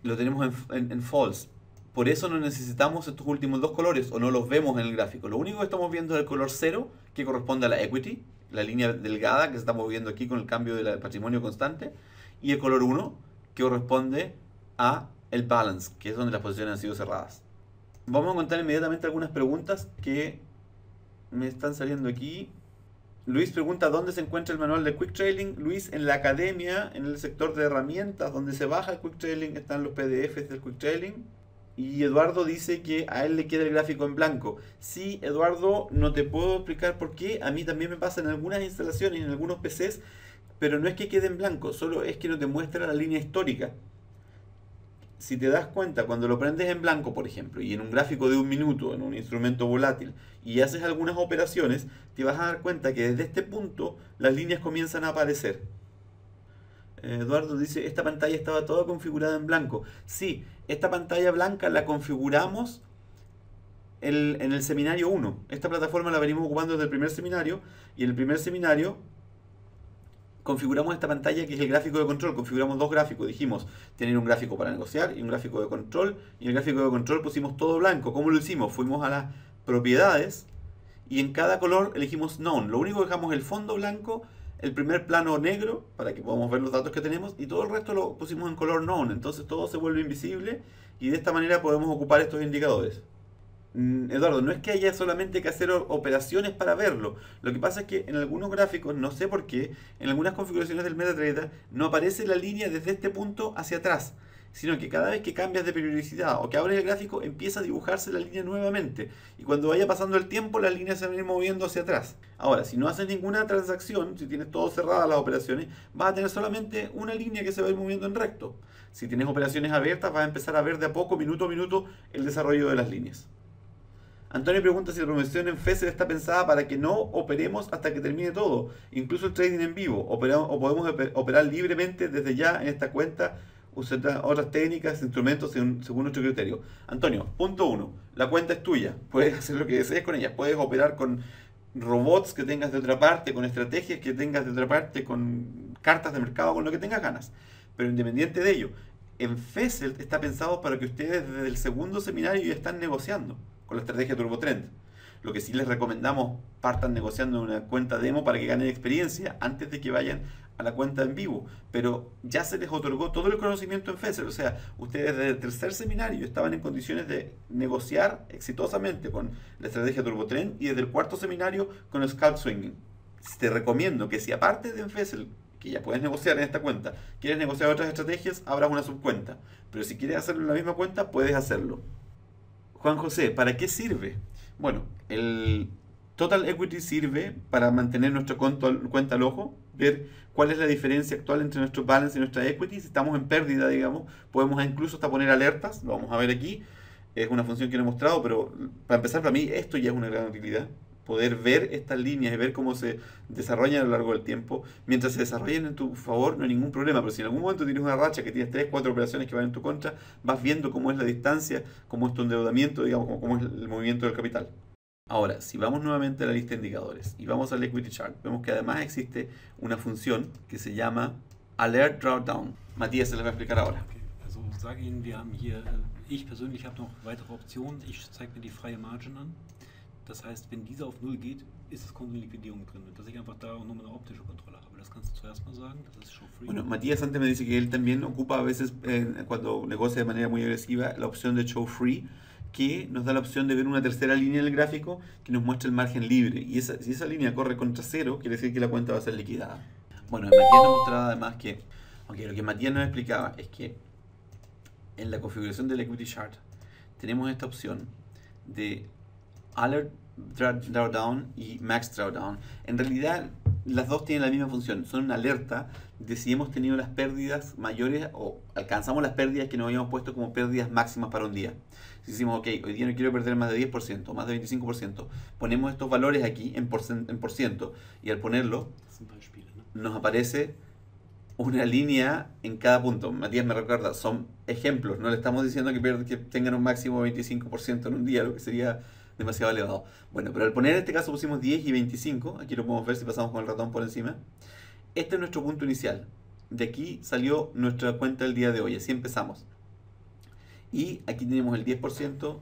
Lo tenemos en false. Por eso no necesitamos estos últimos dos colores o no los vemos en el gráfico. Lo único que estamos viendo es el color 0, que corresponde a la equity, la línea delgada que se está moviendo aquí con el cambio del patrimonio constante, y el color 1, que corresponde a el balance, que es donde las posiciones han sido cerradas. Vamos a encontrar inmediatamente algunas preguntas que me están saliendo aquí. Luis pregunta dónde se encuentra el manual de Quick Trailing. Luis, en la academia, en el sector de herramientas, donde se baja el Quick Trailing, están los PDFs del Quick Trailing. Y Eduardo dice que a él le queda el gráfico en blanco. Sí, Eduardo, no te puedo explicar por qué. A mí también me pasa en algunas instalaciones, en algunos PCs, pero no es que quede en blanco, solo es que no te muestra la línea histórica. Si te das cuenta, cuando lo prendes en blanco, por ejemplo, y en un gráfico de 1 minuto, en un instrumento volátil, y haces algunas operaciones, te vas a dar cuenta que desde este punto las líneas comienzan a aparecer. Eduardo dice, esta pantalla estaba toda configurada en blanco. Sí, esta pantalla blanca la configuramos en el seminario 1. Esta plataforma la venimos ocupando desde el primer seminario, y en el primer seminario configuramos esta pantalla que es el gráfico de control. Configuramos dos gráficos. Dijimos tener un gráfico para negociar y un gráfico de control. Y en el gráfico de control pusimos todo blanco. ¿Cómo lo hicimos? Fuimos a las propiedades y en cada color elegimos None. Lo único que dejamos es el fondo blanco, el primer plano negro para que podamos ver los datos que tenemos, y todo el resto lo pusimos en color None. Entonces todo se vuelve invisible y de esta manera podemos ocupar estos indicadores. Eduardo, no es que haya solamente que hacer operaciones para verlo. Lo que pasa es que en algunos gráficos, no sé por qué, en algunas configuraciones del MetaTrader no aparece la línea desde este punto hacia atrás, sino que cada vez que cambias de periodicidad o que abres el gráfico empieza a dibujarse la línea nuevamente, y cuando vaya pasando el tiempo las líneas se van a ir moviendo hacia atrás. Ahora, si no haces ninguna transacción, si tienes todo cerradas las operaciones, vas a tener solamente una línea que se va a ir moviendo en recto. Si tienes operaciones abiertas, vas a empezar a ver de a poco, minuto a minuto, el desarrollo de las líneas. Antonio pregunta si la promoción en FESEL está pensada para que no operemos hasta que termine todo, incluso el trading en vivo, o podemos operar libremente desde ya en esta cuenta, usando otras técnicas, instrumentos según nuestro criterio. Antonio, punto 1, la cuenta es tuya, puedes hacer lo que desees con ella, puedes operar con robots que tengas de otra parte, con estrategias que tengas de otra parte, con cartas de mercado, con lo que tengas ganas, pero independiente de ello, en FESEL está pensado para que ustedes desde el segundo seminario ya están negociando con la estrategia TurboTrend. Lo que sí les recomendamos, partan negociando en una cuenta demo para que ganen experiencia antes de que vayan a la cuenta en vivo, pero ya se les otorgó todo el conocimiento en FESEL. O sea, ustedes desde el tercer seminario estaban en condiciones de negociar exitosamente con la estrategia TurboTrend, y desde el cuarto seminario con el Scalp Swinging. Te recomiendo que si aparte de FESEL, que ya puedes negociar en esta cuenta, quieres negociar otras estrategias, abras una subcuenta, pero si quieres hacerlo en la misma cuenta, puedes hacerlo. Juan José, ¿para qué sirve? Bueno, el Total Equity sirve para mantener nuestra cuenta al ojo, ver cuál es la diferencia actual entre nuestro balance y nuestra equity. Si estamos en pérdida, digamos, podemos incluso hasta poner alertas, lo vamos a ver aquí. Es una función que no he mostrado, pero para empezar, para mí esto ya es una gran utilidad. Poder ver estas líneas y ver cómo se desarrollan a lo largo del tiempo. Mientras se desarrollen en tu favor, no hay ningún problema. Pero si en algún momento tienes una racha que tienes 3, 4 operaciones que van en tu contra, vas viendo cómo es la distancia, cómo es tu endeudamiento, digamos, cómo es el movimiento del capital. Ahora, si vamos nuevamente a la lista de indicadores y vamos al Equity Chart, vemos que además existe una función que se llama Alert Drawdown. Matías se les va a explicar ahora. Okay. Also sage Ihnen, wir haben hier, ich persönlich habe noch weitere Optionen. Ich zeige mir die freie Margin an. Das heißt, wenn diese auf 0 geht, ist das Konto in Liquidierung drin, dass ich einfach da auch nur eine optische Kontrolle habe. das kannst du zuerst mal sagen, das ist Show Free. Bueno, Matías antes me dice que él también ocupa a veces, cuando negocia de manera muy agresiva, la opción de Show Free, que nos da la opción de ver una tercera línea en el gráfico que nos muestra el margen libre. Y si esa línea corre contra cero, quiere decir que la cuenta va a ser liquidada. Bueno, Matías nos mostraba además que, lo que Matías nos explicaba es que en la configuración del Equity Chart tenemos esta opción de Alert Drawdown y Max Drawdown. En realidad las dos tienen la misma función, son una alerta de si hemos tenido las pérdidas mayores o alcanzamos las pérdidas que nos habíamos puesto como pérdidas máximas para un día. Si decimos, ok, hoy día no quiero perder más de 10%, más de 25%, ponemos estos valores aquí en por ciento y al ponerlo nos aparece una línea en cada punto. Matías me recuerda, son ejemplos, no le estamos diciendo que tengan un máximo de 25% en un día, lo que sería demasiado elevado. Bueno, pero al poner en este caso pusimos 10 y 25, aquí lo podemos ver si pasamos con el ratón por encima. Este es nuestro punto inicial. De aquí salió nuestra cuenta del día de hoy, así empezamos. Y aquí tenemos el 10%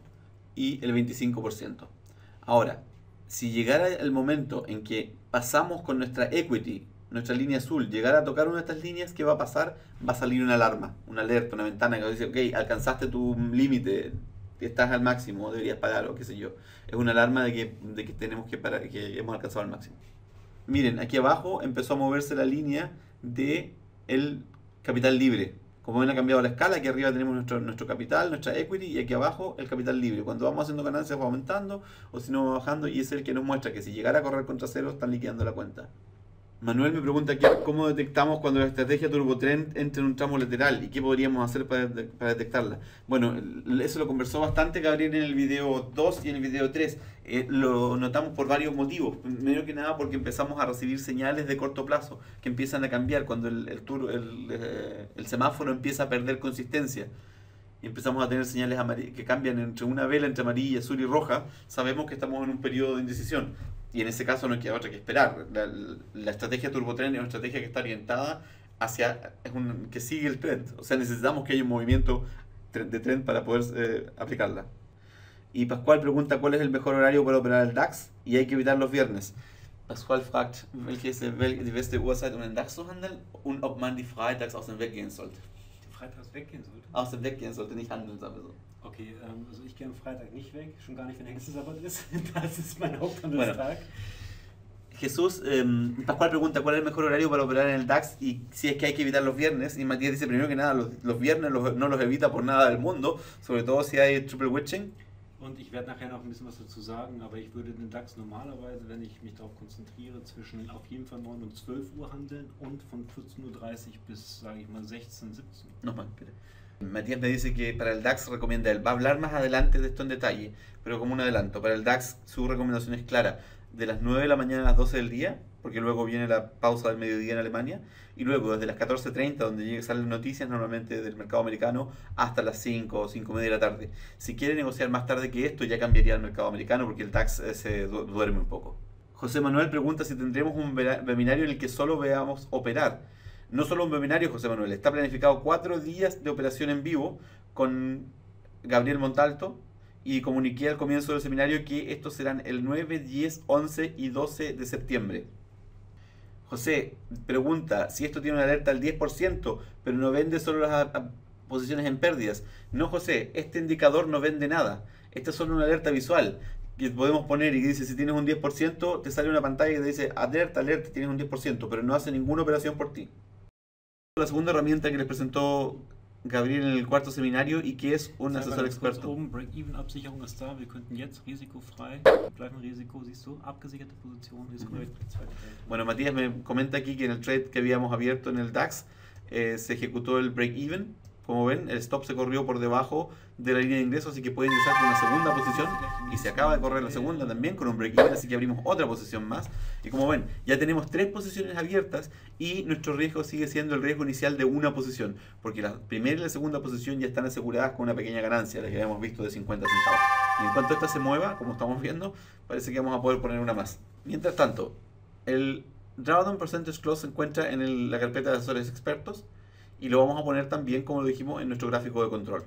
y el 25%. Ahora, si llegara el momento en que pasamos con nuestra equity, nuestra línea azul, llegara a tocar una de estas líneas, ¿qué va a pasar? Va a salir una alarma, una alerta, una ventana que dice, ok, alcanzaste tu límite, estás al máximo, deberías pagar o qué sé yo. Es una alarma de que tenemos que parar, que hemos alcanzado el máximo. Miren, aquí abajo empezó a moverse la línea de el capital libre. Como ven, ha cambiado la escala. Aquí arriba tenemos nuestro capital, nuestra equity, y aquí abajo el capital libre. Cuando vamos haciendo ganancias va aumentando, o si no va bajando, y es el que nos muestra que si llegara a correr contra cero están liquidando la cuenta. Manuel me pregunta aquí cómo detectamos cuando la estrategia TurboTrend entra en un tramo lateral y qué podríamos hacer para detectarla. Bueno, eso lo conversó bastante Gabriel en el video 2 y en el video 3. Lo notamos por varios motivos. Primero que nada porque empezamos a recibir señales de corto plazo que empiezan a cambiar cuando el semáforo empieza a perder consistencia. Y empezamos a tener señales que cambian entre una vela entre amarilla, azul y roja. Sabemos que estamos en un periodo de indecisión. Y en ese caso no queda otra que esperar. La estrategia TurboTrend es una estrategia que está orientada hacia que sigue el trend. O sea, necesitamos que haya un movimiento de trend para poder aplicarla. Y Pascual pregunta cuál es el mejor horario para operar el DAX y hay que evitar los viernes. Pascual fragt, welche ist die beste Uhrzeit, um den DAX zu handeln und ob man die freitags aus dem Weg gehen sollte. Die freitags weggehen sollte? Aus dem Weg gehen sollte, nicht handeln, sagen wir so. Okay, also ich gehe am Freitag nicht weg, schon gar nicht, wenn Hexensabbat ist. Das ist mein Haupthandelstag. Jesús, Pascual pregunta cuál es el mejor horario para operar en el DAX y si es que hay que evitar los viernes. Y Matías dice primero que nada, los viernes no los evita por nada del mundo, sobre todo si hay triple witching. Und ich werde nachher noch ein bisschen was dazu sagen, aber ich würde den DAX normalerweise, wenn ich mich darauf konzentriere, zwischen auf jeden Fall 9 und 12 Uhr handeln und von 14:30 Uhr bis, sage ich mal, 16, 17. Nochmal, bitte. Matías me dice que para el DAX recomienda él. Va a hablar más adelante de esto en detalle, pero como un adelanto. Para el DAX su recomendación es clara. De las 9 de la mañana a las 12 del día, porque luego viene la pausa del mediodía en Alemania, y luego desde las 14:30, donde salen noticias normalmente del mercado americano, hasta las 5 o 5:30 de la tarde. Si quiere negociar más tarde que esto, ya cambiaría el mercado americano, porque el DAX se duerme un poco. José Manuel pregunta si tendremos un webinario en el que solo veamos operar. No solo un webinario, José Manuel, está planificado 4 días de operación en vivo con Gabriel Montalto, y comuniqué al comienzo del seminario que estos serán el 9, 10, 11 y 12 de septiembre. José pregunta si esto tiene una alerta al 10%, pero no vende solo las posiciones en pérdidas. No, José, este indicador no vende nada. Esta es solo una alerta visual que podemos poner y dice si tienes un 10%, te sale una pantalla que te dice alerta, alerta, tienes un 10%, pero no hace ninguna operación por ti. La segunda herramienta que les presentó Gabriel en el cuarto seminario y que es un asesor experto. Oben Break-Even-Absicherung ist da. Wir könnten jetzt risikofrei bleiben. Risiko, siehst du, abgesicherte Position ist korrekt. Bueno, Matías me comenta aquí que en el trade que habíamos abierto en el DAX se ejecutó el break-even. Como ven, el stop se corrió por debajo de la línea de ingreso, así que pueden ingresar con una segunda posición y se acaba de correr la segunda también con un break-even, así que abrimos otra posición más. Y como ven, ya tenemos 3 posiciones abiertas y nuestro riesgo sigue siendo el riesgo inicial de una posición, porque la primera y la segunda posición ya están aseguradas con una pequeña ganancia, la que habíamos visto de 50 centavos. Y en cuanto esta se mueva, como estamos viendo, parece que vamos a poder poner una más. Mientras tanto, el Drawdown Percentage Close se encuentra en la carpeta de asesores expertos, y lo vamos a poner también, como lo dijimos, en nuestro gráfico de control.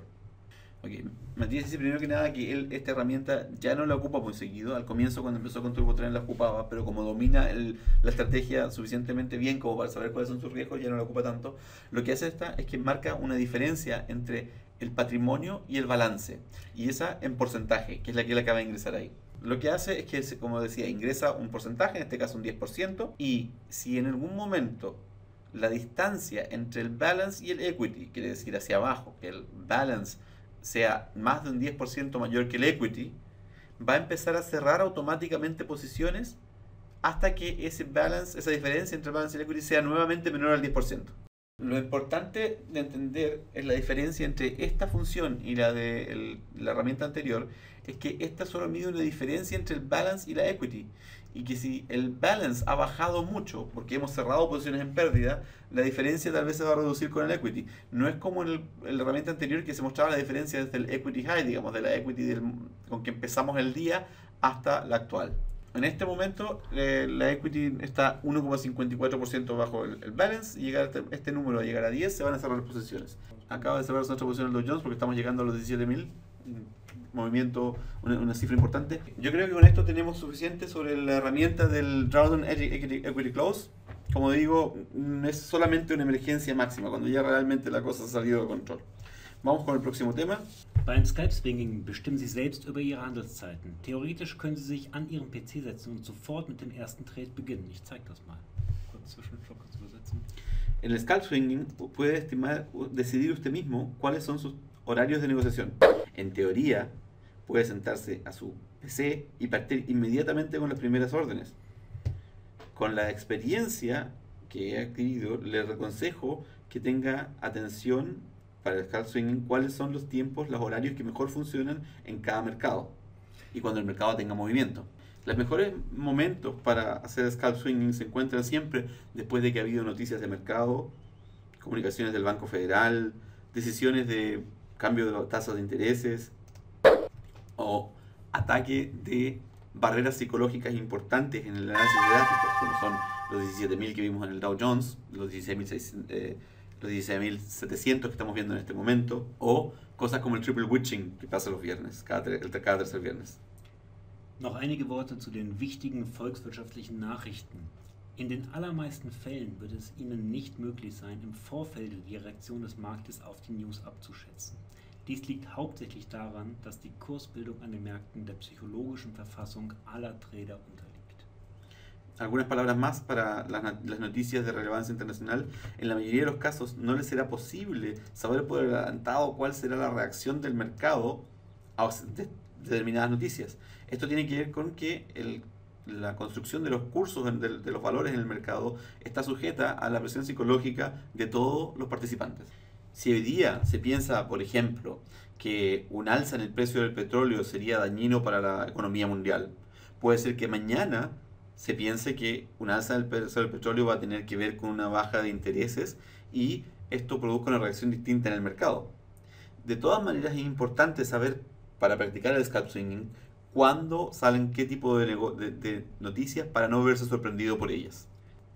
Ok, Matías dice primero que nada que él esta herramienta ya no la ocupa muy seguido. Al comienzo, cuando empezó con TurboTrain, la ocupaba, pero como domina la estrategia suficientemente bien como para saber cuáles son sus riesgos, ya no la ocupa tanto. Lo que hace esta es que marca una diferencia entre el patrimonio y el balance, y esa en porcentaje, que es la que él acaba de ingresar ahí. Lo que hace es que, como decía, ingresa un porcentaje, en este caso un 10%, y si en algún momento la distancia entre el balance y el equity, quiere decir hacia abajo, que el balance sea más de un 10% mayor que el equity, va a empezar a cerrar automáticamente posiciones hasta que ese balance, esa diferencia entre el balance y el equity sea nuevamente menor al 10%. Lo importante de entender es la diferencia entre esta función y la de la herramienta anterior, es que esta solo mide una diferencia entre el balance y la equity, y que si el balance ha bajado mucho porque hemos cerrado posiciones en pérdida, la diferencia tal vez se va a reducir con el equity. No es como en la herramienta anterior, que se mostraba la diferencia desde el equity high, digamos, de la equity con que empezamos el día hasta la actual. En este momento la equity está 1,54% bajo el balance, y llegar a este número, a llegar a 10, se van a cerrar las posiciones. Acaba de cerrar nuestra posición en el Dow Jones porque estamos llegando a los 17.000. Movimiento, una cifra importante. Yo creo que con esto tenemos suficiente sobre la herramienta del Drawdown Equity Close. Como digo, no es solamente una emergencia máxima, cuando ya realmente la cosa ha salido de control. Vamos con el próximo tema. Beim Scalp-Swinging bestimmen Sie selbst über Ihre Handelszeiten. Theoretisch können Sie sich an Ihren PC setzen und sofort mit dem ersten Trade beginnen. Ich zeige das mal. Kurz Zwischenflug, kurz übersetzen. En el Scalp Swinging puede decidir usted mismo cuáles son sus horarios de negociación. En teoría, puede sentarse a su PC y partir inmediatamente con las primeras órdenes. Con la experiencia que he adquirido, le aconsejo que tenga atención para el scalp swinging, cuáles son los tiempos, los horarios que mejor funcionan en cada mercado y cuando el mercado tenga movimiento. Los mejores momentos para hacer scalp swinging se encuentran siempre después de que ha habido noticias de mercado, comunicaciones del Banco Federal, decisiones de cambio de tasas de intereses o ataque de barreras psicológicas importantes en el análisis de gráficos, como son los 17.000 que vimos en el Dow Jones, los 16.700 que estamos viendo en este momento, o cosas como el triple witching que pasa los viernes, cada tercer viernes. Noch einige Worte zu den wichtigen volkswirtschaftlichen Nachrichten. In den allermeisten Fällen wird es Ihnen nicht möglich sein, im Vorfeld die Reaktion des Marktes auf die News abzuschätzen. Dies liegt hauptsächlich daran, dass die Kursbildung an den Märkten der psychologischen Verfassung aller Trader unterliegt. Algunas palabras más para las noticias de relevancia internacional. En la mayoría de los casos no les será posible saber por adelantado cuál será la reacción del mercado a determinadas noticias. Esto tiene que ver con que la construcción de los cursos de los valores en el mercado está sujeta a la presión psicológica de todos los participantes. Si hoy día se piensa, por ejemplo, que un alza en el precio del petróleo sería dañino para la economía mundial, puede ser que mañana se piense que un alza del precio del petróleo va a tener que ver con una baja de intereses y esto produzca una reacción distinta en el mercado. De todas maneras, es importante saber, para practicar el scalp swinging, cuándo salen qué tipo de noticias para no verse sorprendido por ellas.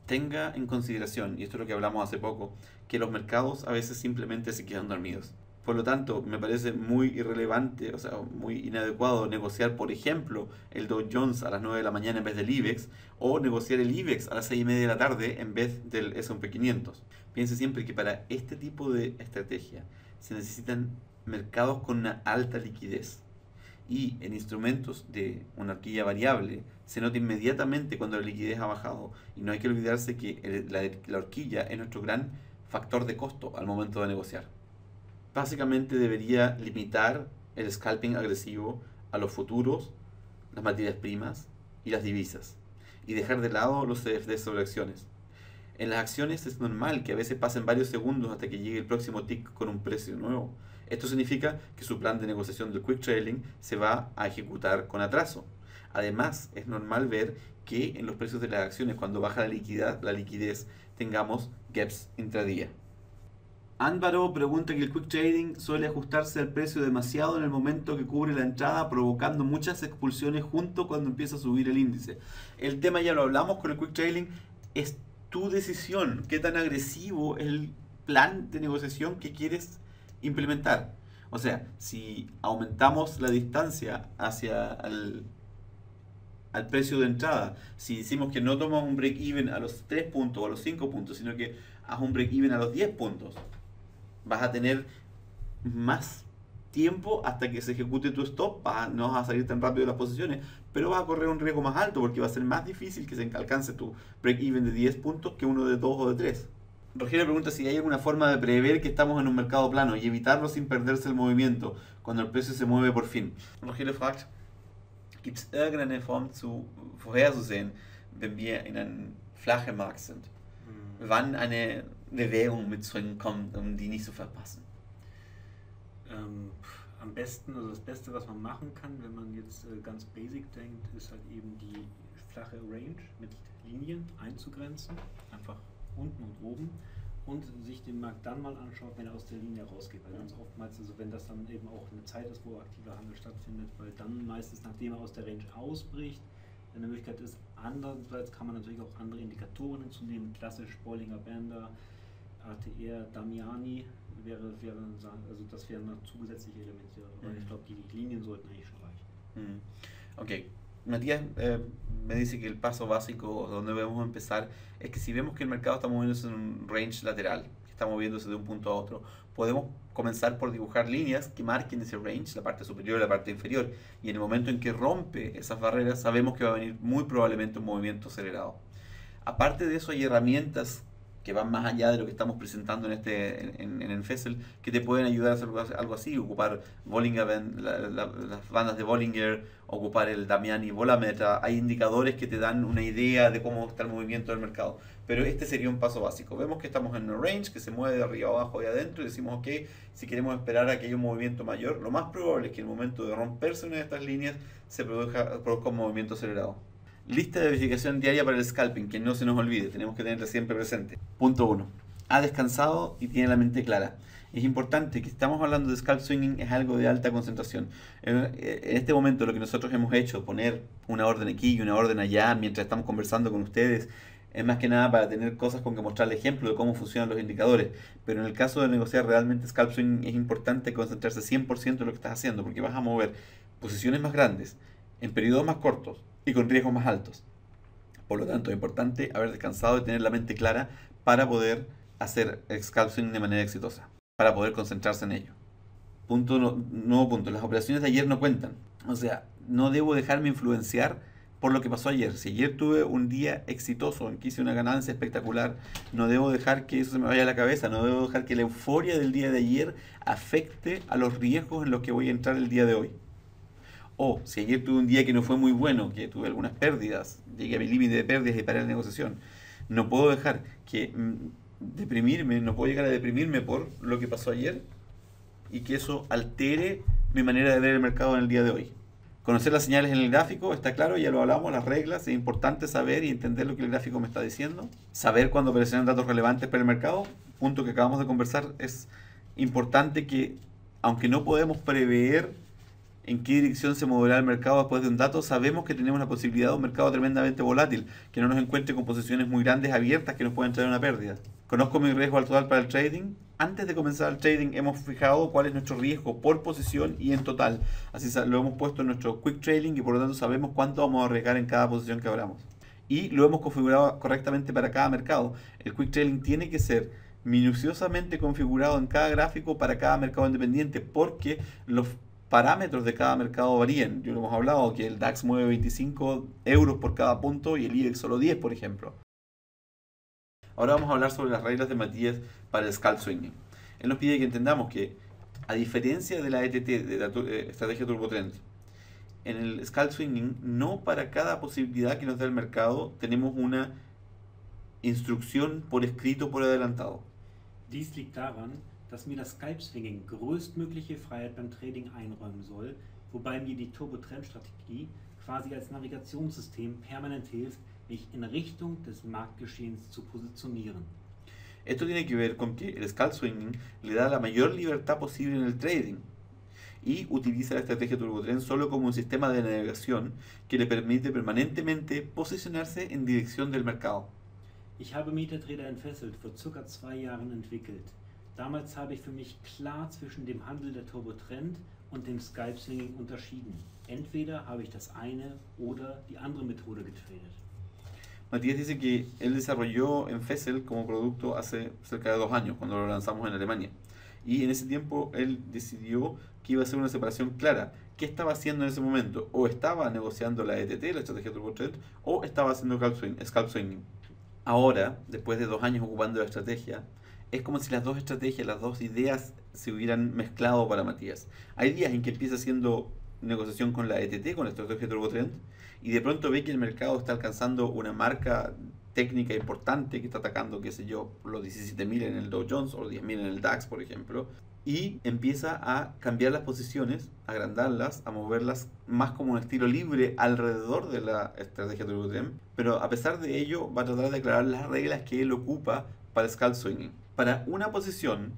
Tenga en consideración, y esto es lo que hablamos hace poco, que los mercados a veces simplemente se quedan dormidos. Por lo tanto, me parece muy irrelevante, o sea, muy inadecuado negociar, por ejemplo, el Dow Jones a las 9 de la mañana en vez del IBEX, o negociar el IBEX a las 6:30 de la tarde en vez del S&P 500. Piense siempre que para este tipo de estrategia se necesitan mercados con una alta liquidez. Y en instrumentos de una horquilla variable se nota inmediatamente cuando la liquidez ha bajado. Y no hay que olvidarse que la horquilla es nuestro gran factor de costo al momento de negociar. Básicamente debería limitar el scalping agresivo a los futuros, las materias primas y las divisas, y dejar de lado los CFDs sobre acciones. En las acciones es normal que a veces pasen varios segundos hasta que llegue el próximo tick con un precio nuevo. Esto significa que su plan de negociación del quick trailing se va a ejecutar con atraso. Además, es normal ver que en los precios de las acciones, cuando baja la liquidez, tengamos gaps intradía. Álvaro pregunta que el quick trading suele ajustarse al precio demasiado en el momento que cubre la entrada, provocando muchas expulsiones junto cuando empieza a subir el índice. El tema ya lo hablamos con el quick trading, es tu decisión, qué tan agresivo es el plan de negociación que quieres implementar. O sea, si aumentamos la distancia hacia al precio de entrada, si decimos que no tomas un break-even a los 3 puntos o a los 5 puntos, sino que haz un break-even a los 10 puntos, vas a tener más tiempo hasta que se ejecute tu stop, no vas a salir tan rápido de las posiciones, pero vas a correr un riesgo más alto porque va a ser más difícil que se alcance tu break-even de 10 puntos que uno de 2 o de 3. Rogelio pregunta si hay alguna forma de prever que estamos en un mercado plano y evitarlo sin perderse el movimiento cuando el precio se mueve por fin. Rogelio fragt, gibt es irgendeine Form zu vorherzusehen, wenn wir in einem flachen Markt sind? Wann eine Bewegung mit Swing kommt, um die nicht zu verpassen? Am besten, also das Beste, was man machen kann, wenn man jetzt ganz basic denkt, ist halt eben die flache Range mit Linien einzugrenzen, einfach unten und oben, und sich den Markt dann mal anschaut, wenn er aus der Linie rausgeht, weil ganz oftmals, also wenn das dann eben auch eine Zeit ist, wo aktiver Handel stattfindet, weil dann meistens, nachdem er aus der Range ausbricht, eine Möglichkeit ist. Andererseits kann man natürlich auch andere Indikatoren hinzunehmen, klassisch Bollinger Band, ATR, Damiani also das wären noch zusätzliche Elemente, aber ich glaube, die Linien sollten eigentlich schon reichen. Ok, Matías me dice que el paso básico donde debemos empezar es que si vemos que el mercado está moviéndose en un range lateral, que está moviéndose de un punto a otro, podemos comenzar por dibujar líneas que marquen ese range, la parte superior y la parte inferior, y en el momento en que rompe esas barreras sabemos que va a venir muy probablemente un movimiento acelerado. Aparte de eso hay herramientas que van más allá de lo que estamos presentando en el FESEL, que te pueden ayudar a hacer algo así, ocupar Bollinger Band, las bandas de Bollinger, ocupar el Damiani Volametra. Hay indicadores que te dan una idea de cómo está el movimiento del mercado, pero este sería un paso básico. Vemos que estamos en un range que se mueve de arriba abajo y adentro y decimos, ok, si queremos esperar a que haya un movimiento mayor, lo más probable es que en el momento de romperse una de estas líneas se produzca un movimiento acelerado. Lista de verificación diaria para el scalping, que no se nos olvide, tenemos que tenerla siempre presente. Punto 1. Ha descansado y tiene la mente clara. Es importante que estamos hablando de scalp swinging, es algo de alta concentración. En este momento lo que nosotros hemos hecho, poner una orden aquí y una orden allá mientras estamos conversando con ustedes, es más que nada para tener cosas con que mostrarle ejemplo de cómo funcionan los indicadores. Pero en el caso de negociar realmente scalp swinging es importante concentrarse 100% en lo que estás haciendo, porque vas a mover posiciones más grandes, en periodos más cortos, y con riesgos más altos. Por lo tanto, es importante haber descansado y tener la mente clara para poder hacer el scalp swing de manera exitosa, para poder concentrarse en ello. Nuevo punto, las operaciones de ayer no cuentan. O sea, no debo dejarme influenciar por lo que pasó ayer. Si ayer tuve un día exitoso en que hice una ganancia espectacular, no debo dejar que eso se me vaya a la cabeza, no debo dejar que la euforia del día de ayer afecte a los riesgos en los que voy a entrar el día de hoy. O si ayer tuve un día que no fue muy bueno, que tuve algunas pérdidas, llegué a mi límite de pérdidas y paré la negociación, no puedo dejar que deprimirme, no puedo llegar a deprimirme por lo que pasó ayer y que eso altere mi manera de ver el mercado en el día de hoy. Conocer las señales en el gráfico, está claro, ya lo hablamos, las reglas, es importante saber y entender lo que el gráfico me está diciendo. Saber cuándo aparecen datos relevantes para el mercado, punto que acabamos de conversar, es importante que, aunque no podemos prever en qué dirección se moverá el mercado después de un dato, sabemos que tenemos la posibilidad de un mercado tremendamente volátil, que no nos encuentre con posiciones muy grandes abiertas que nos pueden traer una pérdida. Conozco mi riesgo total para el trading. Antes de comenzar el trading hemos fijado cuál es nuestro riesgo por posición y en total. Así lo hemos puesto en nuestro quick trading y por lo tanto sabemos cuánto vamos a arriesgar en cada posición que abramos. Y lo hemos configurado correctamente para cada mercado. El quick trading tiene que ser minuciosamente configurado en cada gráfico para cada mercado independiente, porque los parámetros de cada mercado varían. Yo lo hemos hablado, que el DAX mueve 25 euros por cada punto y el IBEX solo 10, por ejemplo. Ahora vamos a hablar sobre las reglas de Matías para el scalp swinging. Él nos pide que entendamos que, a diferencia de la ETT, de la estrategia Turbo Trend, en el scalp swinging, no para cada posibilidad que nos da el mercado tenemos una instrucción por escrito por adelantado. Dies liegt daran, dass mir das Scalp Swinging größtmögliche Freiheit beim Trading einräumen soll, wobei mir die Turbo-Trend-Strategie quasi als Navigationssystem permanent hilft, mich in Richtung des Marktgeschehens zu positionieren. Esto tiene que ver con que el scalp swinging le da la mayor libertad posible en el trading y utiliza la estrategia Turbo Trend solo como un sistema de navegación que le permite permanentemente posicionarse en dirección del mercado. Ich habe MetaTrader entfesselt vor ca. 2 Jahren entwickelt. Damals habe ich für mich klar zwischen dem Handel der Turbo-Trend und dem Scalp-Swinging unterschieden. Entweder habe ich das eine oder die andere Methode getradet. Matías dice que él desarrolló en Fessel como producto hace cerca de 2 años, cuando lo lanzamos en Alemania. Y en ese tiempo él decidió que iba a hacer una separación clara. ¿Qué estaba haciendo en ese momento? O estaba negociando la ETT, la estrategia Turbo Trend, o estaba haciendo scalp swinging. Ahora, después de 2 años ocupando la estrategia, es como si las dos estrategias, las dos ideas se hubieran mezclado para Matías. Hay días en que empieza haciendo negociación con la ETT, con la estrategia Turbo Trend, y de pronto ve que el mercado está alcanzando una marca técnica importante que está atacando, qué sé yo, los 17.000 en el Dow Jones o los 10.000 en el DAX, por ejemplo, y empieza a cambiar las posiciones, a agrandarlas, a moverlas más como un estilo libre alrededor de la estrategia Turbo Trend, pero a pesar de ello va a tratar de aclarar las reglas que él ocupa para el scalp swinging. Para una posición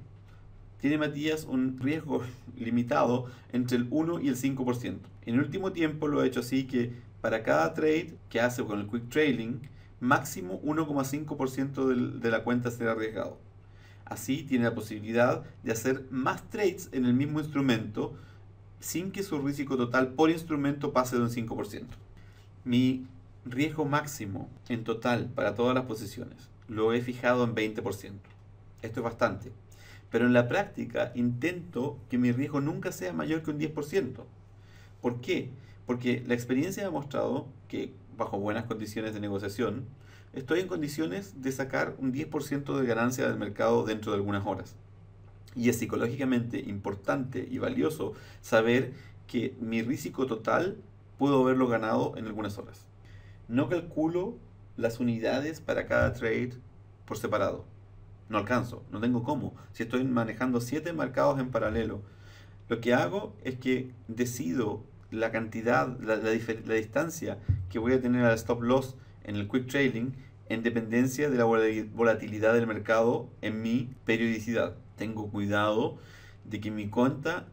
tiene Matías un riesgo limitado entre el 1 y el 5%. En el último tiempo lo ha hecho así que para cada trade que hace con el quick trailing, máximo 1,5% de la cuenta será arriesgado. Así tiene la posibilidad de hacer más trades en el mismo instrumento sin que su riesgo total por instrumento pase de un 5%. Mi riesgo máximo en total para todas las posiciones lo he fijado en 20%. Esto es bastante. Pero en la práctica intento que mi riesgo nunca sea mayor que un 10%. ¿Por qué? Porque la experiencia ha demostrado que bajo buenas condiciones de negociación, estoy en condiciones de sacar un 10% de ganancia del mercado dentro de algunas horas. Y es psicológicamente importante y valioso saber que mi riesgo total puedo haberlo ganado en algunas horas. No calculo las unidades para cada trade por separado. No alcanzo, no tengo cómo. Si estoy manejando 7 mercados en paralelo, lo que hago es que decido la cantidad, la distancia que voy a tener al stop loss en el quick trading en dependencia de la volatilidad del mercado en mi periodicidad. Tengo cuidado de que mi cuenta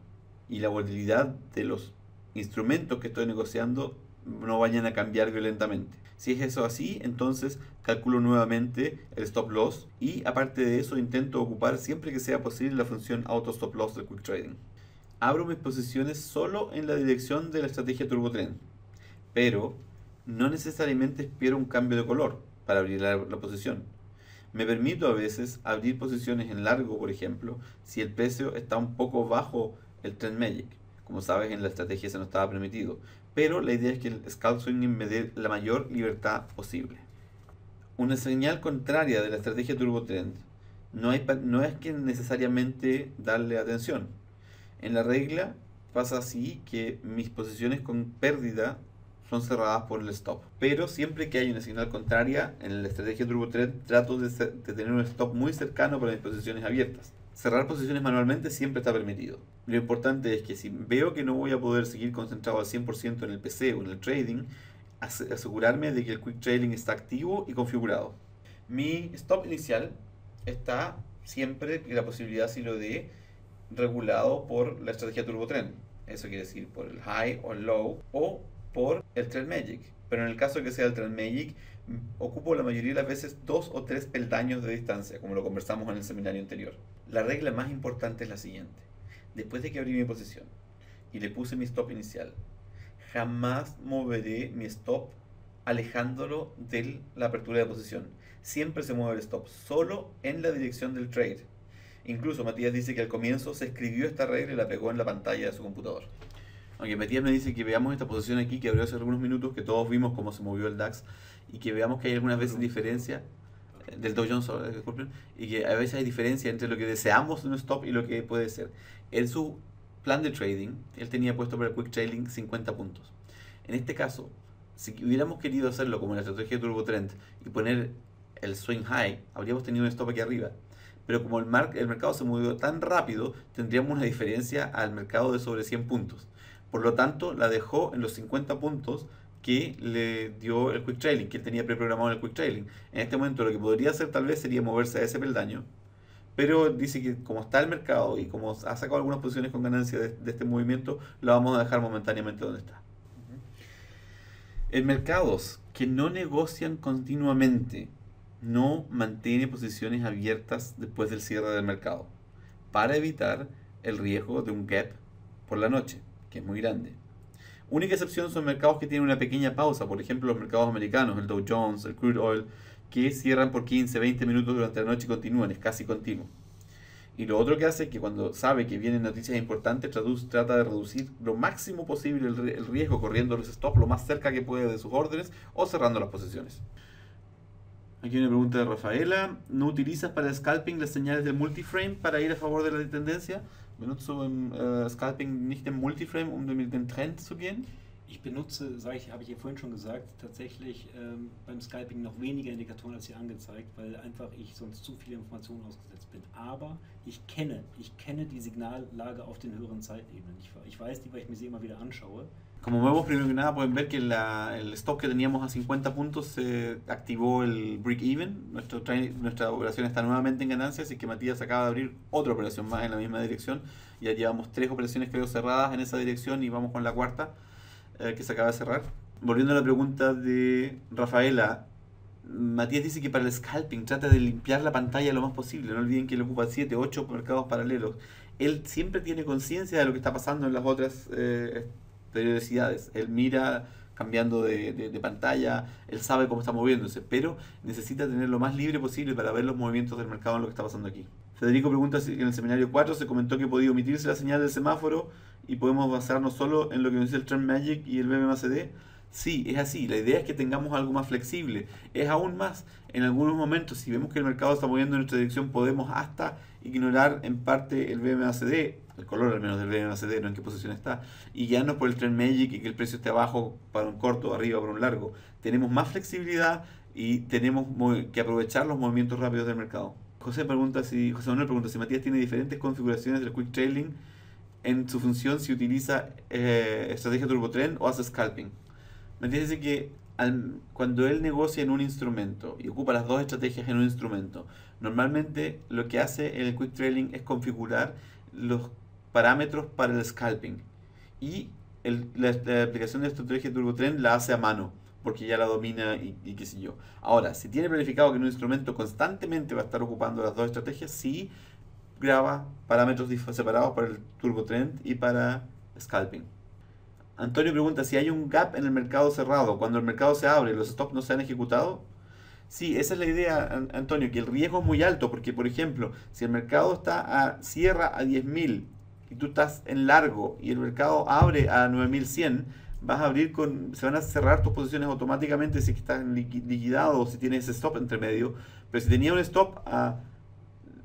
y la volatilidad de los instrumentos que estoy negociando no vayan a cambiar violentamente. Si es eso así, entonces calculo nuevamente el stop loss y aparte de eso intento ocupar siempre que sea posible la función auto stop loss del quick trading. Abro mis posiciones solo en la dirección de la estrategia Turbo Trend, pero no necesariamente espero un cambio de color para abrir la posición. Me permito a veces abrir posiciones en largo, por ejemplo, si el precio está un poco bajo el Trend Magic. Como sabes, en la estrategia eso no estaba permitido, pero la idea es que el scalp swinging me dé la mayor libertad posible. Una señal contraria de la estrategia Turbo Trend no es que necesariamente darle atención. En la regla pasa así que mis posiciones con pérdida son cerradas por el stop. Pero siempre que hay una señal contraria en la estrategia Turbo Trend trato de tener un stop muy cercano para mis posiciones abiertas. Cerrar posiciones manualmente siempre está permitido. Lo importante es que si veo que no voy a poder seguir concentrado al 100% en el PC o en el trading, asegurarme de que el quick trading está activo y configurado. Mi stop inicial está siempre, y la posibilidad si lo dé, regulado por la estrategia Turbo Trend. Eso quiere decir por el high o el low o por el Trend Magic. Pero en el caso que sea el Trend Magic, ocupo la mayoría de las veces 2 o 3 peldaños de distancia, como lo conversamos en el seminario anterior. La regla más importante es la siguiente. Después de que abrí mi posición y le puse mi stop inicial, jamás moveré mi stop alejándolo de la apertura de posición. Siempre se mueve el stop, solo en la dirección del trade. Incluso Matías dice que al comienzo se escribió esta regla y la pegó en la pantalla de su computador. Aunque Matías me dice que veamos esta posición aquí que abrió hace algunos minutos, que todos vimos cómo se movió el DAX y que veamos que hay algunas veces diferencia del Dow Jones, disculpen, y que a veces hay diferencia entre lo que deseamos de un stop y lo que puede ser. En su plan de trading, él tenía puesto para el quick trading 50 puntos. En este caso, si hubiéramos querido hacerlo como en la estrategia de Turbo Trend y poner el swing high, habríamos tenido un stop aquí arriba. Pero como el mercado se movió tan rápido, tendríamos una diferencia al mercado de sobre 100 puntos. Por lo tanto, la dejó en los 50 puntos que le dio el quick trailing, que él tenía preprogramado en el quick trailing. En este momento lo que podría hacer tal vez sería moverse a ese peldaño, pero dice que como está el mercado y como ha sacado algunas posiciones con ganancia de este movimiento, lo vamos a dejar momentáneamente donde está. En mercados que no negocian continuamente, no mantiene posiciones abiertas después del cierre del mercado. para evitar el riesgo de un gap por la noche, que es muy grande. Única excepción son mercados que tienen una pequeña pausa, por ejemplo los mercados americanos, el Dow Jones, el Crude Oil, que cierran por 15, 20 minutos durante la noche y continúan, es casi continuo. Y lo otro que hace es que cuando sabe que vienen noticias importantes, trata de reducir lo máximo posible el riesgo, corriendo los stops lo más cerca que puede de sus órdenes o cerrando las posiciones. Aquí hay una pregunta de Rafaela. ¿No utilizas para el scalping las señales del multiframe para ir a favor de la tendencia? ¿Benutzt du im Scalping nicht den Multiframe, um den Trend zu gehen? Ich benutze, habe ich ja vorhin schon gesagt, tatsächlich beim Scalping noch weniger Indikatoren als hier angezeigt, weil einfach ich sonst zu viele Informationen ausgesetzt bin. Aber ich kenne die Signallage auf den höheren Zeitebenen. Ich weiß die, weil ich mir sie immer wieder anschaue. Como vemos, primero que nada pueden ver que el stop que teníamos a 50 puntos se activó el break-even. Nuestra operación está nuevamente en ganancia, así que Matías acaba de abrir otra operación más en la misma dirección. Ya llevamos 3 operaciones creo cerradas en esa dirección y vamos con la cuarta que se acaba de cerrar. Volviendo a la pregunta de Rafaela, Matías dice que para el scalping trata de limpiar la pantalla lo más posible. No olviden que él ocupa 7, 8 mercados paralelos. Él siempre tiene conciencia de lo que está pasando en las otras periodicidades. Él mira cambiando de pantalla, él sabe cómo está moviéndose, pero necesita tener lo más libre posible para ver los movimientos del mercado en lo que está pasando aquí. Federico pregunta si en el seminario 4 se comentó que podía omitirse la señal del semáforo y podemos basarnos solo en lo que nos dice el Trend Magic y el BMACD. Sí, es así. La idea es que tengamos algo más flexible. Es aún más. En algunos momentos, si vemos que el mercado está moviendo en nuestra dirección, podemos hasta ignorar en parte el BMACD, el color al menos del BMACD, no en qué posición está, y guiarnos por el Trend Magic y que el precio esté abajo para un corto, arriba para un largo. Tenemos más flexibilidad y tenemos que aprovechar los movimientos rápidos del mercado. José Manuel pregunta si Matías tiene diferentes configuraciones del Quick Trailing en su función, si utiliza estrategia Turbo Trend o hace scalping. Matías dice que cuando él negocia en un instrumento y ocupa las dos estrategias en un instrumento, normalmente lo que hace en el Quick Trailing es configurar los parámetros para el scalping, y la aplicación de estrategia Turbo Trend la hace a mano porque ya la domina y qué sé yo. Ahora, si tiene planificado que en un instrumento constantemente va a estar ocupando las dos estrategias, sí graba parámetros separados para el Turbo Trend y para scalping. Antonio pregunta si hay un gap en el mercado cerrado, cuando el mercado se abre, los stops no se han ejecutado. Sí, esa es la idea, Antonio, que el riesgo es muy alto, porque por ejemplo, si el mercado cierra a 10.000 y tú estás en largo y el mercado abre a 9.100, se van a cerrar tus posiciones automáticamente si estás liquidado o si tienes ese stop entre medio. Pero si tenía un stop a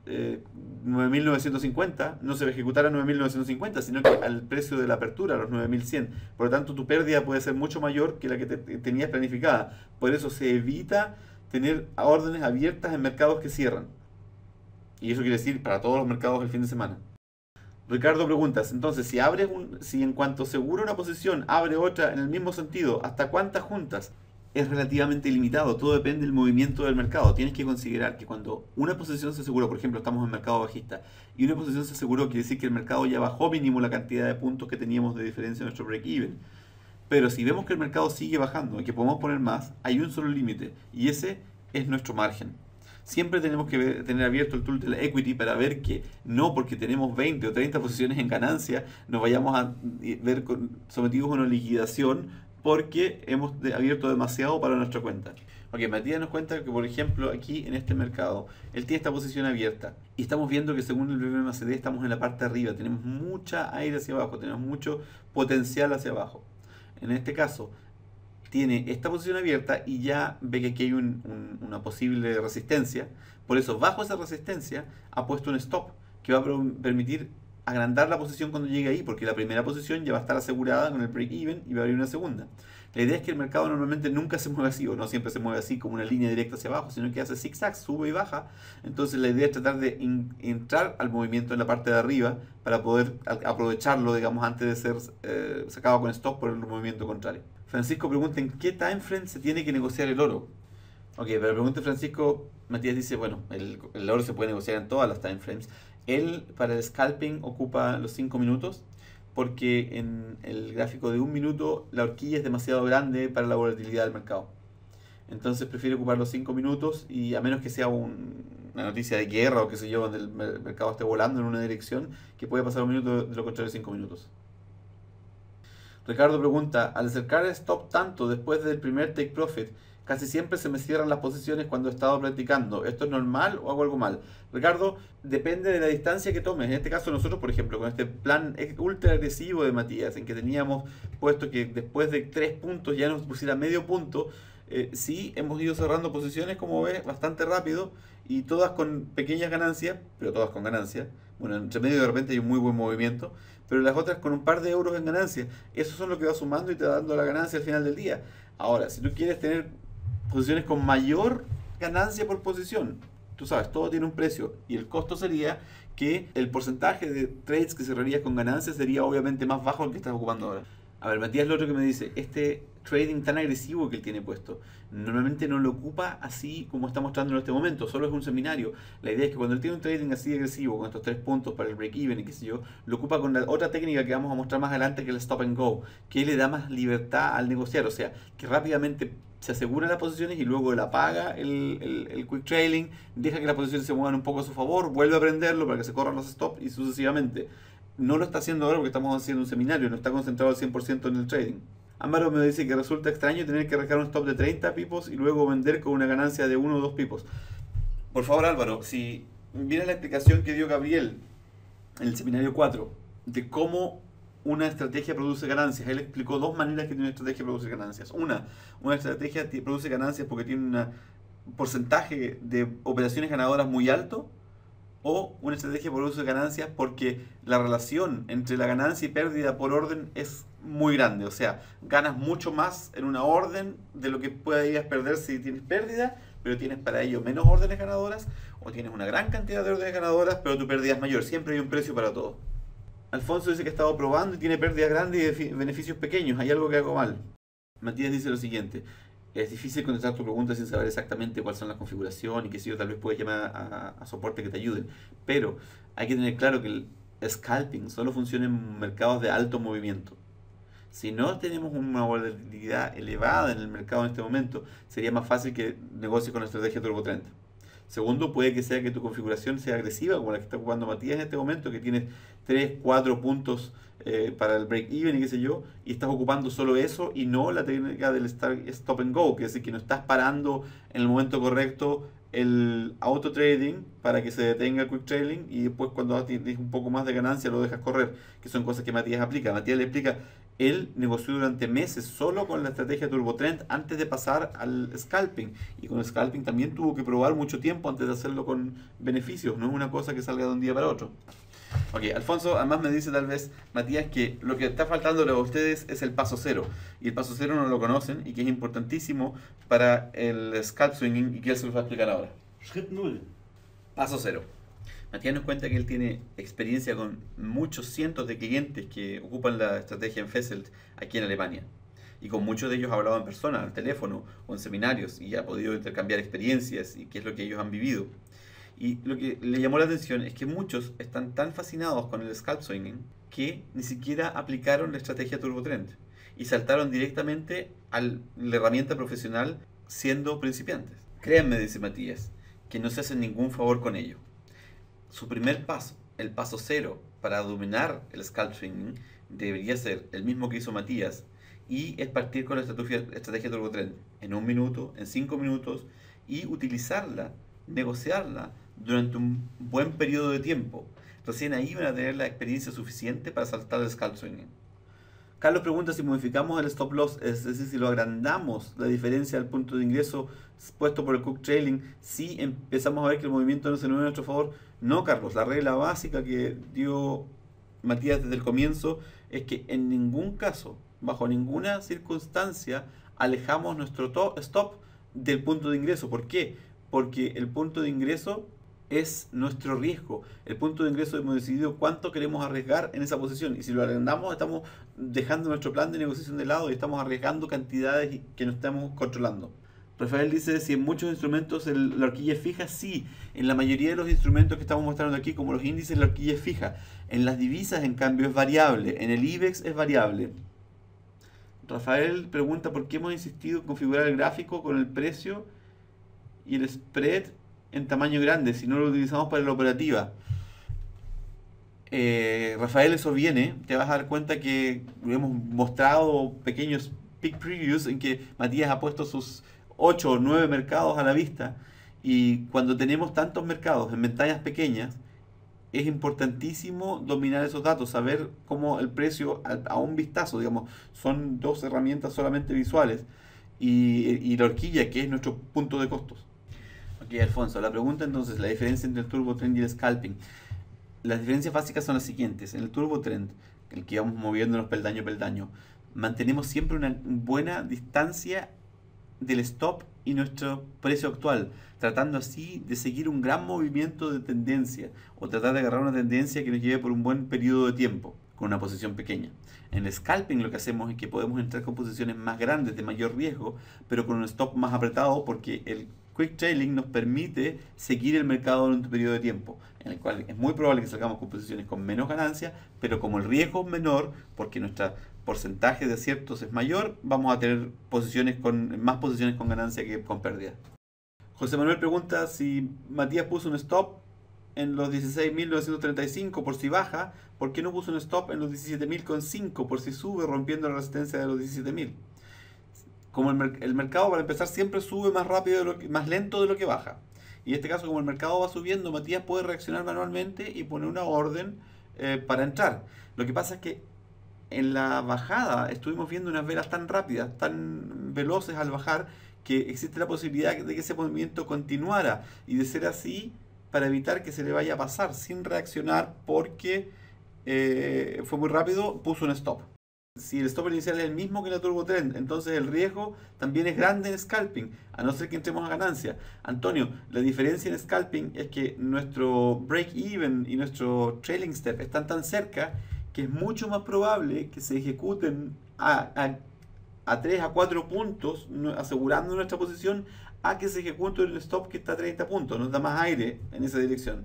9.950, no se va a ejecutar a 9.950, sino que al precio de la apertura, a los 9.100. Por lo tanto, tu pérdida puede ser mucho mayor que la que tenías planificada. Por eso se evita tener órdenes abiertas en mercados que cierran. Y eso quiere decir para todos los mercados el fin de semana. Ricardo preguntas, entonces, si en cuanto asegura una posición, abre otra en el mismo sentido, ¿hasta cuántas juntas? Es relativamente limitado, todo depende del movimiento del mercado. Tienes que considerar que cuando una posición se aseguró, por ejemplo, estamos en mercado bajista, y una posición se aseguró, quiere decir que el mercado ya bajó mínimo la cantidad de puntos que teníamos de diferencia en nuestro break-even. Pero si vemos que el mercado sigue bajando y que podemos poner más, hay un solo límite, y ese es nuestro margen. Siempre tenemos que tener abierto el tool de la equity para ver que no porque tenemos 20 o 30 posiciones en ganancia nos vayamos a ver sometidos a una liquidación porque hemos abierto demasiado para nuestra cuenta. Ok, Matías nos cuenta que, por ejemplo, aquí en este mercado, él tiene esta posición abierta y estamos viendo que según el BMACD estamos en la parte de arriba, tenemos mucha aire hacia abajo, tenemos mucho potencial hacia abajo. En este caso, tiene esta posición abierta y ya ve que aquí hay una posible resistencia. Por eso, bajo esa resistencia, ha puesto un stop que va a permitir agrandar la posición cuando llegue ahí, porque la primera posición ya va a estar asegurada con el break-even y va a abrir una segunda. La idea es que el mercado normalmente nunca se mueve así, o no siempre se mueve así como una línea directa hacia abajo, sino que hace zigzag, sube y baja. Entonces la idea es tratar de entrar al movimiento en la parte de arriba para poder aprovecharlo, digamos, antes de ser sacado con stop por el movimiento contrario. Francisco pregunta en qué timeframe se tiene que negociar el oro. Ok, pero pregunta Francisco, Matías dice, bueno, el oro se puede negociar en todas las timeframes. Él para el scalping ocupa los 5 minutos porque en el gráfico de 1 minuto la horquilla es demasiado grande para la volatilidad del mercado. Entonces prefiere ocupar los 5 minutos y a menos que sea un una noticia de guerra o qué sé yo, donde el mercado esté volando en una dirección, que puede pasar un minuto, de lo contrario 5 minutos. Ricardo pregunta, al acercar el stop tanto después del primer take profit, casi siempre se me cierran las posiciones cuando he estado practicando. ¿Esto es normal o hago algo mal? Ricardo, depende de la distancia que tomes. En este caso nosotros, por ejemplo, con este plan ultra agresivo de Matías, en que teníamos puesto que después de 3 puntos ya nos pusiera medio punto, sí hemos ido cerrando posiciones, como ves, bastante rápido y todas con pequeñas ganancias, pero todas con ganancias. Bueno, entre medio de repente hay un muy buen movimiento, pero las otras con un par de euros en ganancias. Eso son lo que va sumando y te va dando la ganancia al final del día. Ahora, si tú quieres tener posiciones con mayor ganancia por posición, tú sabes, todo tiene un precio y el costo sería que el porcentaje de trades que cerrarías con ganancias sería obviamente más bajo al que estás ocupando ahora. A ver, Matías, lo otro que me dice, este trading tan agresivo que él tiene puesto, normalmente no lo ocupa así como está mostrando en este momento, solo es un seminario. La idea es que cuando él tiene un trading así agresivo, con estos 3 puntos para el break-even y qué sé yo, lo ocupa con la otra técnica que vamos a mostrar más adelante, que es el stop and go, que le da más libertad al negociar, o sea, que rápidamente se asegura las posiciones y luego la apaga el quick trailing, deja que las posiciones se muevan un poco a su favor, vuelve a prenderlo para que se corran los stops y sucesivamente. No lo está haciendo ahora porque estamos haciendo un seminario, no está concentrado al 100% en el trading. Ámbaro me dice que resulta extraño tener que arrancar un stop de 30 pipos y luego vender con una ganancia de 1 o 2 pipos. Por favor, Álvaro, si viene la explicación que dio Gabriel en el seminario 4 de cómo una estrategia produce ganancias. Él explicó 2 maneras que tiene una estrategia de producir ganancias. Una estrategia produce ganancias porque tiene un porcentaje de operaciones ganadoras muy alto, o una estrategia produce ganancias porque la relación entre la ganancia y pérdida por orden es muy grande. O sea, ganas mucho más en una orden de lo que podrías perder si tienes pérdida, pero tienes para ello menos órdenes ganadoras, o tienes una gran cantidad de órdenes ganadoras, pero tu pérdida es mayor. Siempre hay un precio para todo. Alfonso dice que ha estado probando y tiene pérdidas grandes y beneficios pequeños. ¿Hay algo que hago mal? Matías dice lo siguiente. Es difícil contestar tu pregunta sin saber exactamente cuáles son las configuraciones y que si yo tal vez puedes llamar a soporte que te ayuden. Pero hay que tener claro que el scalping solo funciona en mercados de alto movimiento. Si no tenemos una volatilidad elevada en el mercado en este momento, sería más fácil que negocies con la estrategia Turbo Trend. Segundo, puede que sea que tu configuración sea agresiva, como la que está ocupando Matías en este momento, que tienes 3, 4 puntos para el break-even y qué sé yo, y estás ocupando solo eso y no la técnica del stop and go, que es decir, que no estás parando en el momento correcto el auto trading para que se detenga el quick trading y después cuando tienes un poco más de ganancia lo dejas correr, que son cosas que Matías aplica. Matías le explica, él negoció durante meses solo con la estrategia Turbo Trend antes de pasar al scalping, y con el scalping también tuvo que probar mucho tiempo antes de hacerlo con beneficios, no es una cosa que salga de un día para otro. Ok, Alfonso además me dice tal vez, Matías, que lo que está faltándole a ustedes es el paso cero, y el paso cero no lo conocen y que es importantísimo para el scalp swinging y que él se los va a explicar ahora. Schritt 0. Paso cero. Matías nos cuenta que él tiene experiencia con muchos cientos de clientes que ocupan la estrategia en Fesselt aquí en Alemania, y con muchos de ellos ha hablado en persona, al teléfono o en seminarios, y ha podido intercambiar experiencias y qué es lo que ellos han vivido. Y lo que le llamó la atención es que muchos están tan fascinados con el scalp swinging que ni siquiera aplicaron la estrategia Turbo Trend y saltaron directamente a la herramienta profesional siendo principiantes. Créanme, dice Matías, que no se hacen ningún favor con ello. Su primer paso, el paso cero para dominar el scalp swinging, debería ser el mismo que hizo Matías, y es partir con la estrategia Turbo Trend en 1 minuto, en 5 minutos, y utilizarla, negociarla durante un buen periodo de tiempo. Recién ahí van a tener la experiencia suficiente para saltar el scalp swinging. Carlos pregunta si modificamos el stop loss, es decir, si lo agrandamos, la diferencia del punto de ingreso puesto por el quick trailing, si empezamos a ver que el movimiento no se mueve a nuestro favor. No, Carlos, la regla básica que dio Matías desde el comienzo es que en ningún caso, bajo ninguna circunstancia, alejamos nuestro stop del punto de ingreso. ¿Por qué? Porque el punto de ingreso es nuestro riesgo. El punto de ingreso hemos decidido cuánto queremos arriesgar en esa posición, y si lo agrandamos estamos dejando nuestro plan de negociación de lado y estamos arriesgando cantidades que no estamos controlando. Rafael dice si en muchos instrumentos la horquilla es fija. Sí, en la mayoría de los instrumentos que estamos mostrando aquí, como los índices, la horquilla es fija. En las divisas, en cambio, es variable. En el IBEX es variable. Rafael pregunta por qué hemos insistido en configurar el gráfico con el precio y el spread en tamaño grande, si no lo utilizamos para la operativa. Rafael, eso viene, te vas a dar cuenta que hemos mostrado pequeños peak previews en que Matías ha puesto sus 8 o 9 mercados a la vista, y cuando tenemos tantos mercados en ventanillas pequeñas, es importantísimo dominar esos datos, saber cómo el precio a un vistazo, digamos, son dos herramientas solamente visuales, y la horquilla, que es nuestro punto de costos. Ok, Alfonso, la pregunta entonces, la diferencia entre el Turbo Trend y el Scalping. Las diferencias básicas son las siguientes. En el Turbo Trend, el que vamos moviéndonos peldaño a peldaño, mantenemos siempre una buena distancia del stop y nuestro precio actual, tratando así de seguir un gran movimiento de tendencia, o tratar de agarrar una tendencia que nos lleve por un buen periodo de tiempo, con una posición pequeña. En el scalping lo que hacemos es que podemos entrar con posiciones más grandes, de mayor riesgo, pero con un stop más apretado, porque el quick trailing nos permite seguir el mercado durante un periodo de tiempo, en el cual es muy probable que salgamos con posiciones con menos ganancia, pero como el riesgo es menor, porque nuestro porcentaje de aciertos es mayor, vamos a tener más posiciones con ganancia que con pérdida. José Manuel pregunta si Matías puso un stop en los 16.935 por si baja, ¿por qué no puso un stop en los 17.005 por si sube, rompiendo la resistencia de los 17.000? Como el mercado, para empezar, siempre sube más rápido, más lento de lo que baja. Y en este caso, como el mercado va subiendo, Matías puede reaccionar manualmente y poner una orden para entrar. Lo que pasa es que en la bajada estuvimos viendo unas velas tan rápidas, tan veloces al bajar, que existe la posibilidad de que ese movimiento continuara, y de ser así, para evitar que se le vaya a pasar sin reaccionar porque fue muy rápido, puso un stop. Si el stop inicial es el mismo que la Turbo Trend, entonces el riesgo también es grande en scalping, a no ser que entremos a ganancia. Antonio, la diferencia en scalping es que nuestro break-even y nuestro trailing step están tan cerca que es mucho más probable que se ejecuten a 3 a 4 puntos, asegurando nuestra posición, a que se ejecute el stop que está a 30 puntos. Nos da más aire en esa dirección.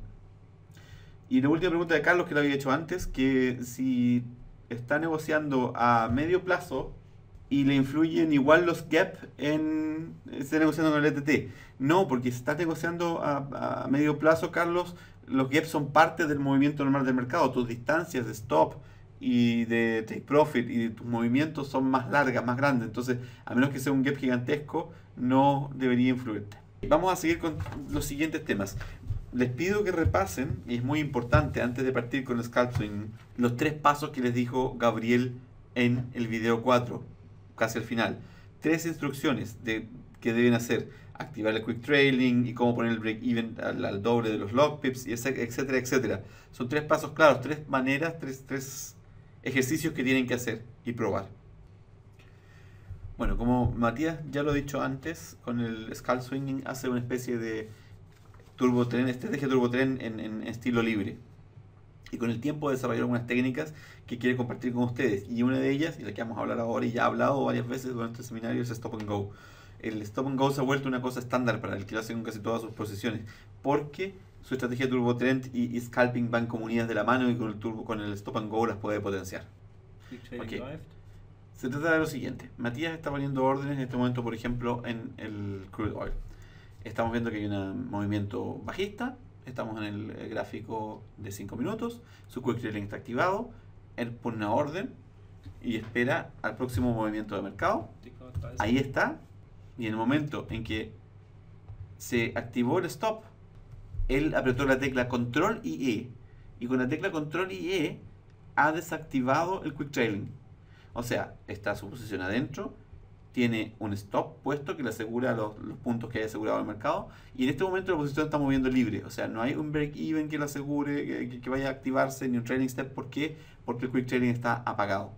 Y la última pregunta de Carlos, que lo había hecho antes, que si está negociando a medio plazo y le influyen igual los gap está negociando con el ETT. No, porque si estás negociando a medio plazo, Carlos, los gaps son parte del movimiento normal del mercado. Tus distancias de stop y de take profit y de tus movimientos son más largas, más grandes. Entonces, a menos que sea un gap gigantesco, no debería influirte. Vamos a seguir con los siguientes temas. Les pido que repasen, y es muy importante antes de partir con el scalp swing, los 3 pasos que les dijo Gabriel en el video 4, casi al final. 3 instrucciones que deben hacer: activar el quick trailing y cómo poner el break even al doble de los log pips, y etcétera, etcétera. Son 3 pasos claros, 3 maneras, 3 ejercicios que tienen que hacer y probar. Bueno, como Matías ya lo he dicho antes, con el scalp swinging hace una especie de Turbo Trend, estrategia Turbo Trend en estilo libre. Y con el tiempo desarrolló algunas técnicas que quiere compartir con ustedes. Y una de ellas, y la que vamos a hablar ahora y ya he hablado varias veces durante este seminario, es Stop and Go. El Stop and Go se ha vuelto una cosa estándar para el que lo hace con casi todas sus posiciones, porque su estrategia Turbo Trend y Scalping van como unidas de la mano, y con el Stop and Go las puede potenciar. Okay. Se trata de lo siguiente: Matías está poniendo órdenes en este momento, por ejemplo, en el crude oil. Estamos viendo que hay un movimiento bajista, estamos en el gráfico de 5 minutos, su quick trailing está activado, él pone una orden y espera al próximo movimiento de mercado. Ahí está, y en el momento en que se activó el stop, él apretó la tecla Control y E, y con la tecla Control y E ha desactivado el quick trailing. O sea, está su posición adentro, tiene un stop puesto que le asegura los puntos que haya asegurado el mercado, y en este momento la posición está moviendo libre. O sea, no hay un break even que lo asegure, que vaya a activarse, ni un trailing step. ¿Por qué? Porque el quick trailing está apagado.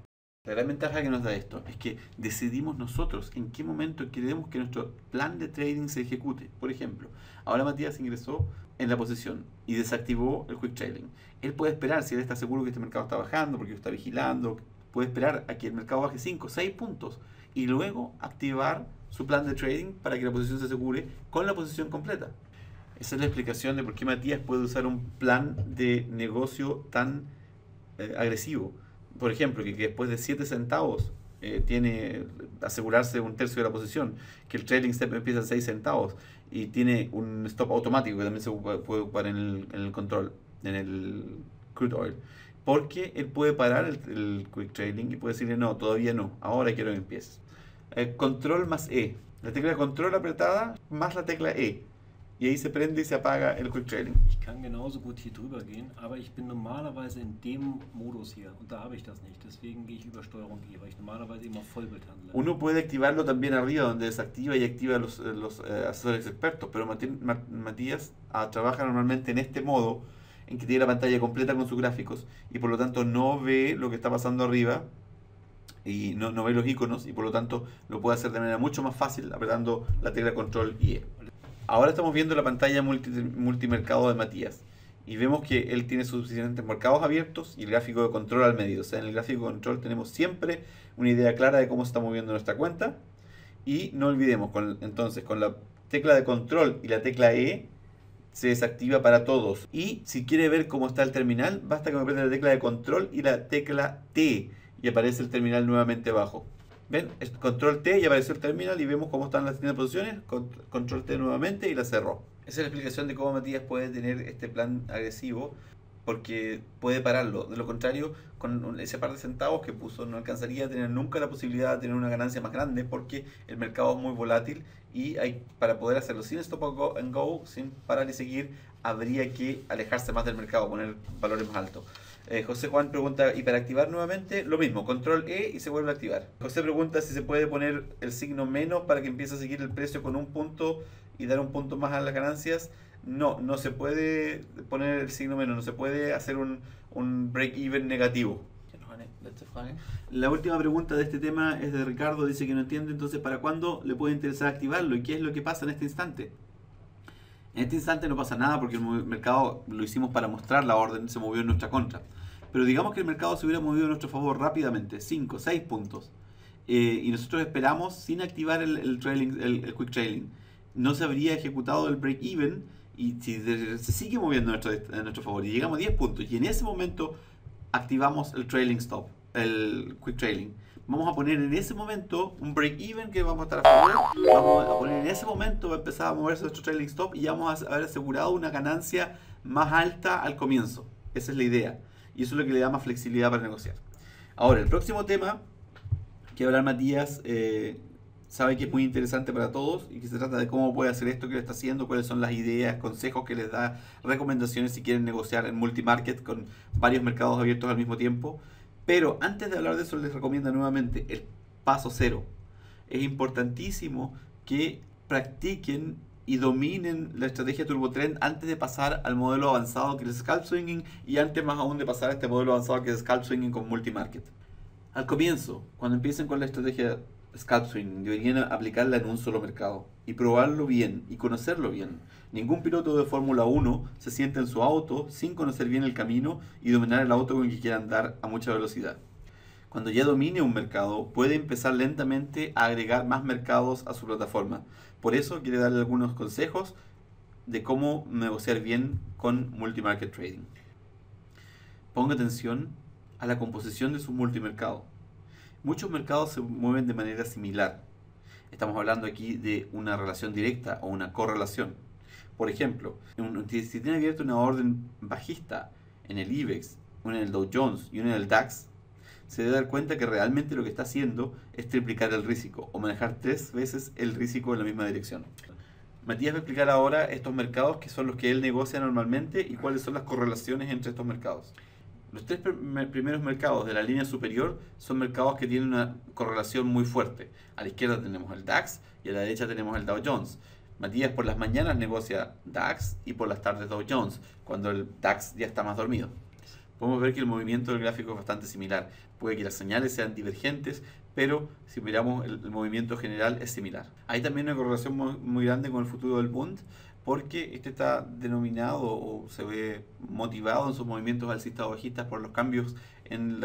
La gran ventaja que nos da esto es que decidimos nosotros en qué momento queremos que nuestro plan de trading se ejecute. Por ejemplo, ahora Matías ingresó en la posición y desactivó el quick trailing. Él puede esperar, si él está seguro que este mercado está bajando, porque está vigilando, puede esperar a que el mercado baje 5, 6 puntos y luego activar su plan de trading para que la posición se asegure con la posición completa. Esa es la explicación de por qué Matías puede usar un plan de negocio tan agresivo. Por ejemplo, que después de 7 centavos tiene asegurarse un tercio de la posición, que el trailing step empieza en 6 centavos, y tiene un stop automático que también se puede ocupar en el control, en el crude oil. Porque él puede parar el quick trading y puede decirle no, todavía no, ahora quiero que empieces. Control más E. La tecla de control apretada más la tecla E. Y ahí se prende y se apaga el quick trading. Ich kann genauso gut hier drüber gehen, aber ich bin normalerweise in dem Modus hier und da habe ich das nicht. Deswegen gehe ich über Steuerung E, weil ich normalerweise immer Vollbild handle. Uno puede activarlo también arriba, donde desactiva y activa los asesores expertos, pero Matías trabaja normalmente en este modo, en que tiene la pantalla completa con sus gráficos y por lo tanto no ve lo que está pasando arriba y no ve los iconos y por lo tanto lo puede hacer de manera mucho más fácil apretando la tecla control y E. Ahora estamos viendo la pantalla multimercado de Matías y vemos que él tiene sus diferentes mercados abiertos y el gráfico de control al medio. O sea, en el gráfico de control tenemos siempre una idea clara de cómo se está moviendo nuestra cuenta. Y no olvidemos, entonces con la tecla de control y la tecla E se desactiva para todos. Y si quiere ver cómo está el terminal, basta que me apriete la tecla de control y la tecla T y aparece el terminal nuevamente abajo. ¿Ven? Control T y apareció el terminal y vemos cómo están las distintas posiciones. Control T nuevamente y la cerró. Esa es la explicación de cómo Matías puede tener este plan agresivo, porque puede pararlo. De lo contrario, con ese par de centavos que puso, no alcanzaría a tener nunca la posibilidad de tener una ganancia más grande, porque el mercado es muy volátil y para poder hacerlo sin stop and go, sin parar y seguir, habría que alejarse más del mercado, poner valores más altos. José Juan pregunta, ¿y para activar nuevamente? Lo mismo, control E y se vuelve a activar. José pregunta si se puede poner el signo menos para que empiece a seguir el precio con un punto y dar un punto más a las ganancias. No se puede poner el signo menos, no se puede hacer un break-even negativo. La última pregunta de este tema es de Ricardo, dice que no entiende, entonces ¿para cuándo le puede interesar activarlo? ¿Y qué es lo que pasa en este instante? En este instante no pasa nada porque el mercado lo hicimos para mostrar la orden, se movió en nuestra contra. Pero digamos que el mercado se hubiera movido a nuestro favor rápidamente, 5, 6 puntos. Y nosotros esperamos sin activar el quick trailing. No se habría ejecutado el break even y si se sigue moviendo a nuestro favor y llegamos a 10 puntos y en ese momento activamos el trailing stop, el quick trailing. Vamos a poner en ese momento un break even que vamos a estar a favor. Vamos a poner en ese momento, va a empezar a moverse nuestro trailing stop y vamos a haber asegurado una ganancia más alta al comienzo. Esa es la idea. Y eso es lo que le da más flexibilidad para negociar. Ahora, el próximo tema que va a hablar Matías, sabe que es muy interesante para todos y que se trata de cómo puede hacer esto que le está haciendo, cuáles son las ideas, consejos que les da, recomendaciones si quieren negociar en multimarket con varios mercados abiertos al mismo tiempo. Pero antes de hablar de eso, les recomiendo nuevamente el paso 0. Es importantísimo que practiquen y dominen la estrategia Turbo Trend antes de pasar al modelo avanzado que es Scalp Swinging y antes más aún de pasar a este modelo avanzado que es Scalp Swinging con Multimarket. Al comienzo, cuando empiecen con la estrategia Scalp Swinging, deberían aplicarla en un solo mercado y probarlo bien y conocerlo bien. Ningún piloto de Fórmula 1 se sienta en su auto sin conocer bien el camino y dominar el auto con el que quiera andar a mucha velocidad. Cuando ya domine un mercado, puede empezar lentamente a agregar más mercados a su plataforma. Por eso quiere darle algunos consejos de cómo negociar bien con Multimarket Trading. Ponga atención a la composición de su multimercado. Muchos mercados se mueven de manera similar. Estamos hablando aquí de una relación directa o una correlación. Por ejemplo, si tiene abierto una orden bajista en el IBEX, una en el Dow Jones y una en el DAX, se debe dar cuenta que realmente lo que está haciendo es triplicar el riesgo o manejar 3 veces el riesgo en la misma dirección. Matías va a explicar ahora estos mercados que son los que él negocia normalmente y cuáles son las correlaciones entre estos mercados. Los 3 primeros mercados de la línea superior son mercados que tienen una correlación muy fuerte. A la izquierda tenemos el DAX y a la derecha tenemos el Dow Jones. Matías por las mañanas negocia DAX y por las tardes Dow Jones, cuando el DAX ya está más dormido. Podemos ver que el movimiento del gráfico es bastante similar. Puede que las señales sean divergentes, pero si miramos el movimiento general es similar. Hay también una correlación muy grande con el futuro del Bund, porque este está denominado o se ve motivado en sus movimientos alcistas o bajistas por los cambios en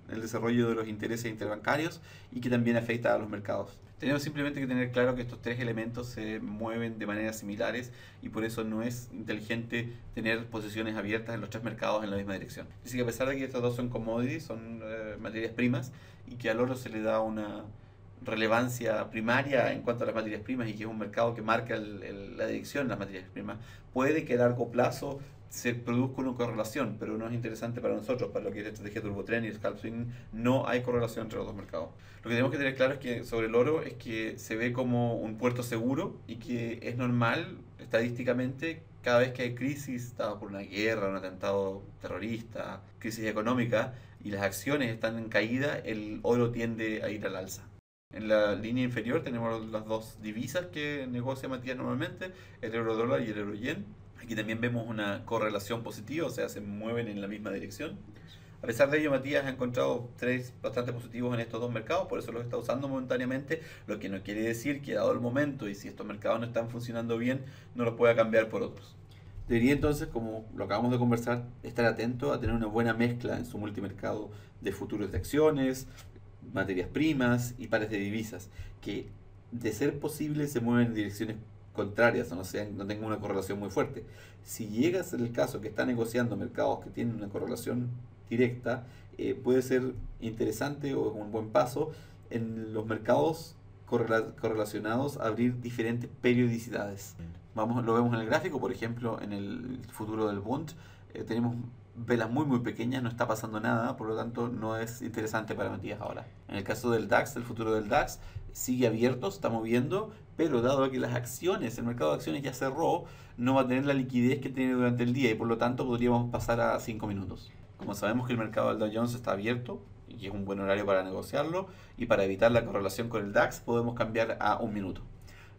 el desarrollo de los intereses interbancarios y que también afecta a los mercados. Tenemos simplemente que tener claro que estos 3 elementos se mueven de maneras similares y por eso no es inteligente tener posiciones abiertas en los 3 mercados en la misma dirección. Dice que a pesar de que estos dos son commodities, son materias primas y que al oro se le da una relevancia primaria en cuanto a las materias primas y que es un mercado que marca la dirección de las materias primas, puede que a largo plazo se produzca una correlación, pero no es interesante para nosotros, para lo que es la estrategia Turbotrend y el Scalp Swing, no hay correlación entre los dos mercados. Lo que tenemos que tener claro es que sobre el oro es que se ve como un puerto seguro y que es normal, estadísticamente, cada vez que hay crisis, dada por una guerra, un atentado terrorista, crisis económica, y las acciones están en caída, el oro tiende a ir al alza. En la línea inferior tenemos las dos divisas que negocia Matías normalmente, el euro dólar y el euro yen. Aquí también vemos una correlación positiva, o sea, se mueven en la misma dirección. A pesar de ello, Matías ha encontrado trades bastante positivos en estos dos mercados, por eso los está usando momentáneamente, lo que no quiere decir que dado el momento y si estos mercados no están funcionando bien, no los pueda cambiar por otros. Debería entonces, como lo acabamos de conversar, estar atento a tener una buena mezcla en su multimercado de futuros de acciones, materias primas y pares de divisas, que de ser posible se mueven en direcciones contrarias, no tengan una correlación muy fuerte. Si llega a ser el caso que está negociando mercados que tienen una correlación directa, puede ser interesante o un buen paso en los mercados correlacionados a abrir diferentes periodicidades. Lo vemos en el gráfico, por ejemplo, en el futuro del Bund, tenemos velas muy pequeñas, no está pasando nada, por lo tanto no es interesante para Matías ahora. En el caso del DAX, el futuro del DAX sigue abierto, se está moviendo, pero dado que las acciones, el mercado de acciones ya cerró, no va a tener la liquidez que tiene durante el día y por lo tanto podríamos pasar a 5 minutos. Como sabemos que el mercado del Dow Jones está abierto y es un buen horario para negociarlo, y para evitar la correlación con el DAX podemos cambiar a 1 minuto.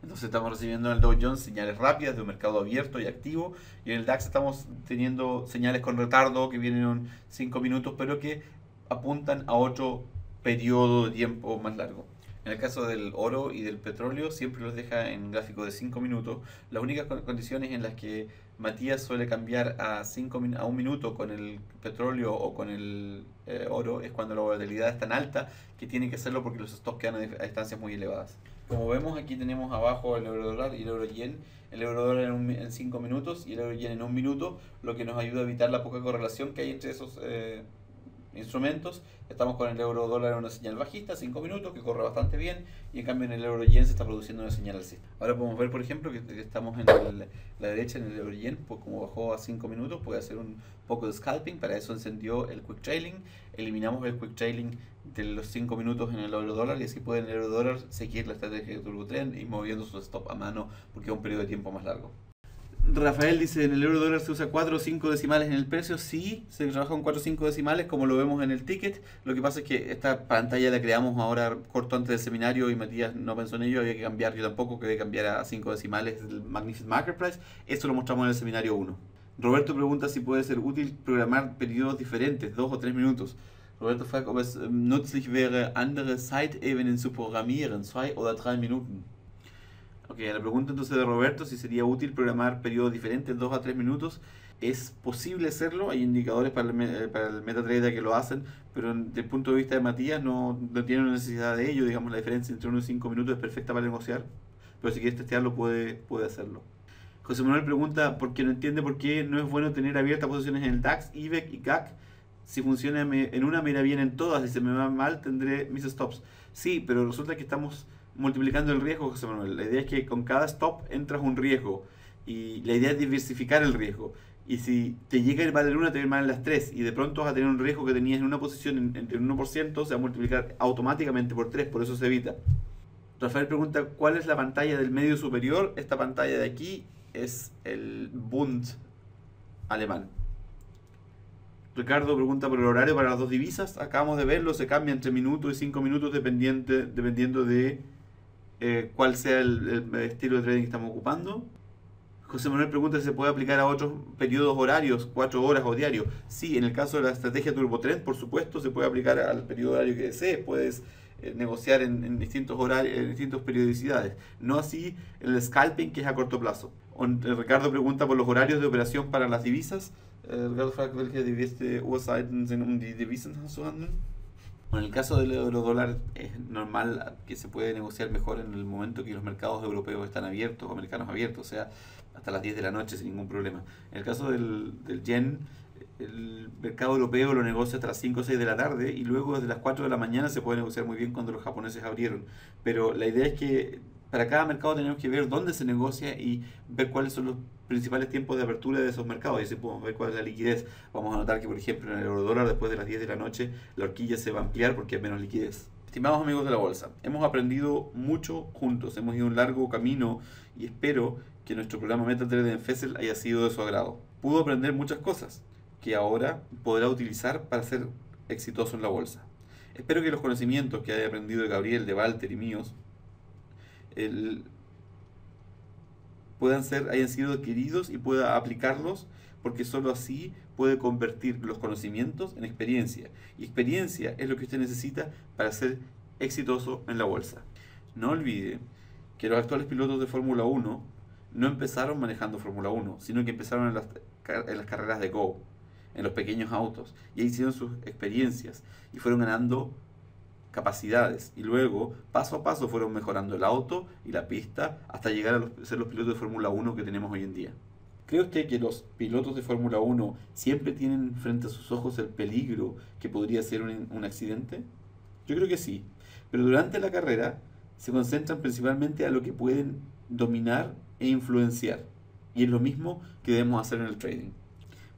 Entonces estamos recibiendo en el Dow Jones señales rápidas de un mercado abierto y activo, y en el DAX estamos teniendo señales con retardo que vienen en 5 minutos, pero que apuntan a otro periodo de tiempo más largo. En el caso del oro y del petróleo siempre los deja en gráfico de 5 minutos. Las únicas condiciones en las que Matías suele cambiar a 1 minuto con el petróleo o con el oro es cuando la volatilidad es tan alta que tiene que hacerlo porque los stocks quedan a distancias muy elevadas. Como vemos, aquí tenemos abajo el euro dólar y el euro yen. El euro dólar en 5 minutos y el euro yen en 1 minuto, lo que nos ayuda a evitar la poca correlación que hay entre esos instrumentos. Estamos con el euro dólar en una señal bajista, 5 minutos, que corre bastante bien, y en cambio en el euro yen se está produciendo una señal alcista. Ahora podemos ver, por ejemplo, que estamos en la derecha en el euro yen, pues como bajó a 5 minutos, puede hacer un poco de scalping. Para eso encendió el quick trailing, eliminamos el quick trailing de los 5 minutos en el euro dólar, y así puede en el euro dólar seguir la estrategia de Turbo Trend y moviendo su stop a mano porque es un periodo de tiempo más largo. Rafael dice, ¿en el euro dólar se usa 4 o 5 decimales en el precio? Sí, se trabaja con 4 o 5 decimales como lo vemos en el ticket. Lo que pasa es que esta pantalla la creamos ahora corto antes del seminario y Matías no pensó en ello, había que cambiar, yo tampoco quería cambiar a 5 decimales del Magnificent Market Price. Esto lo mostramos en el seminario 1. Roberto pregunta si puede ser útil programar periodos diferentes, 2 o 3 minutos. Roberto fragt, ob es nützlich wäre, andere Zeitebenen zu programmieren, 2 o 3 Minuten. Ok, la pregunta entonces de Roberto, si sería útil programar periodos diferentes, 2 a 3 minutos. Es posible hacerlo, hay indicadores para el MetaTrader que lo hacen, pero desde el punto de vista de Matías no tiene una necesidad de ello. Digamos, la diferencia entre 1 y 5 minutos es perfecta para negociar, pero si quieres testearlo puede hacerlo. José Manuel pregunta, porque no entiende por qué no es bueno tener abiertas posiciones en el DAX, IBEX y GAC. Si funciona en una me irá bien en todas, si se me va mal tendré mis stops. Sí, pero resulta que estamos multiplicando el riesgo, José Manuel. La idea es que con cada stop entras un riesgo y la idea es diversificar el riesgo. Y si te llega a ir mal en una, te va a ir mal en las 3 y de pronto vas a tener un riesgo que tenías en una posición entre un 1%, se va a multiplicar automáticamente por 3, por eso se evita. Rafael pregunta, ¿cuál es la pantalla del medio superior? Esta pantalla de aquí es el Bund alemán. Ricardo pregunta por el horario para las dos divisas. Acabamos de verlo, se cambia entre minutos y 5 minutos dependiendo de cuál sea el estilo de trading que estamos ocupando. José Manuel pregunta si se puede aplicar a otros periodos horarios, 4 horas o diario. Sí, en el caso de la estrategia Turbo Trend, por supuesto, se puede aplicar al periodo horario que desees. Puedes negociar en distintos horarios, en distintas periodicidades. No así el scalping, que es a corto plazo. Ricardo pregunta por los horarios de operación para las divisas. Ricardo fragt, welche Uhrzeiten sind die Devisen zu handeln? En el caso del euro dólar es normal que se puede negociar mejor en el momento que los mercados europeos están abiertos o americanos abiertos, o sea, hasta las 10 de la noche sin ningún problema. En el caso del yen el mercado europeo lo negocia hasta las 5 o 6 de la tarde y luego desde las 4 de la mañana se puede negociar muy bien cuando los japoneses abrieron. Pero la idea es que para cada mercado tenemos que ver dónde se negocia y ver cuáles son los principales tiempos de apertura de esos mercados y así podemos ver cuál es la liquidez. Vamos a notar que, por ejemplo, en el eurodólar después de las 10 de la noche la horquilla se va a ampliar porque hay menos liquidez. Estimados amigos de la bolsa, hemos aprendido mucho juntos, hemos ido un largo camino y espero que nuestro programa MetaTrader en Fessel haya sido de su agrado. Pudo aprender muchas cosas que ahora podrá utilizar para ser exitoso en la bolsa. Espero que los conocimientos que haya aprendido de Gabriel, de Walter y míos hayan sido adquiridos y pueda aplicarlos, porque solo así puede convertir los conocimientos en experiencia. Y experiencia es lo que usted necesita para ser exitoso en la bolsa. No olvide que los actuales pilotos de Fórmula 1 no empezaron manejando Fórmula 1, sino que empezaron en las carreras de Go, en los pequeños autos, y ahí hicieron sus experiencias y fueron ganando capacidades y luego paso a paso fueron mejorando el auto y la pista hasta llegar a ser los pilotos de Fórmula 1 que tenemos hoy en día. ¿Cree usted que los pilotos de Fórmula 1 siempre tienen frente a sus ojos el peligro que podría ser un accidente? Yo creo que sí, pero durante la carrera se concentran principalmente a lo que pueden dominar e influenciar, y es lo mismo que debemos hacer en el trading.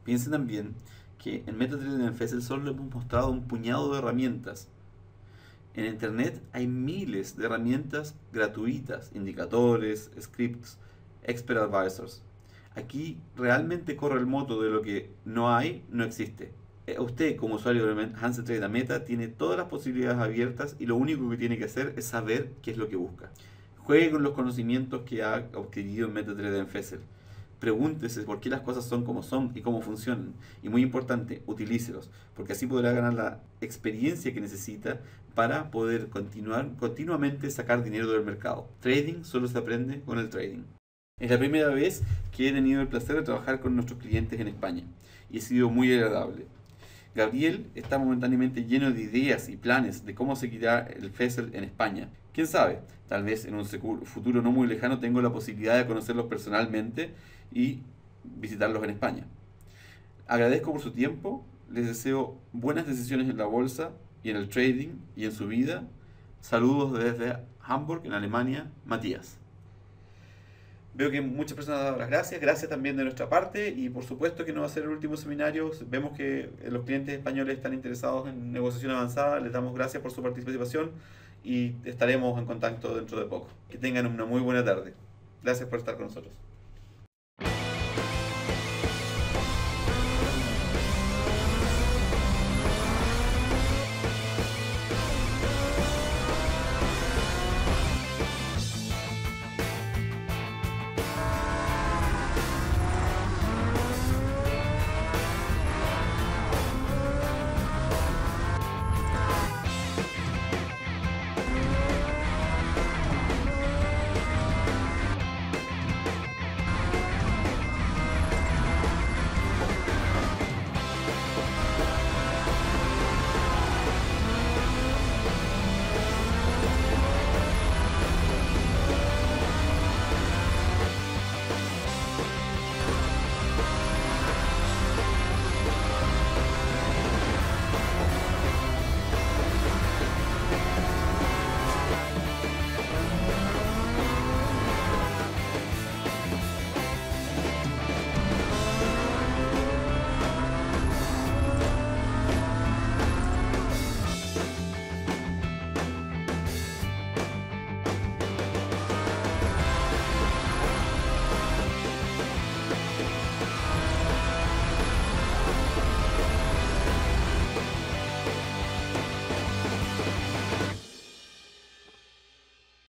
Piensen también que en MetaTrader en Fessel solo hemos mostrado un puñado de herramientas. En internet hay miles de herramientas gratuitas, indicadores, scripts, expert advisors. Aquí realmente corre el moto de lo que no hay, no existe. Usted como usuario de Hanse Trade Meta tiene todas las posibilidades abiertas y lo único que tiene que hacer es saber qué es lo que busca. Juegue con los conocimientos que ha adquirido en MetaTrader en Fessel. Pregúntese por qué las cosas son como son y cómo funcionan. Y muy importante, utilícelos, porque así podrá ganar la experiencia que necesita para poder continuamente sacar dinero del mercado. Trading solo se aprende con el trading. Es la primera vez que he tenido el placer de trabajar con nuestros clientes en España y ha sido muy agradable. Gabriel está momentáneamente lleno de ideas y planes de cómo seguirá el Fessel en España. ¿Quién sabe? Tal vez en un futuro no muy lejano tengo la posibilidad de conocerlos personalmente y visitarlos en España. Agradezco por su tiempo, les deseo buenas decisiones en la bolsa y en el trading y en su vida. Saludos desde Hamburg, en Alemania, Matías. Veo que muchas personas han dado las gracias también de nuestra parte y por supuesto que no va a ser el último seminario. Vemos que los clientes españoles están interesados en negociación avanzada, les damos gracias por su participación y estaremos en contacto dentro de poco. Que tengan una muy buena tarde. Gracias por estar con nosotros.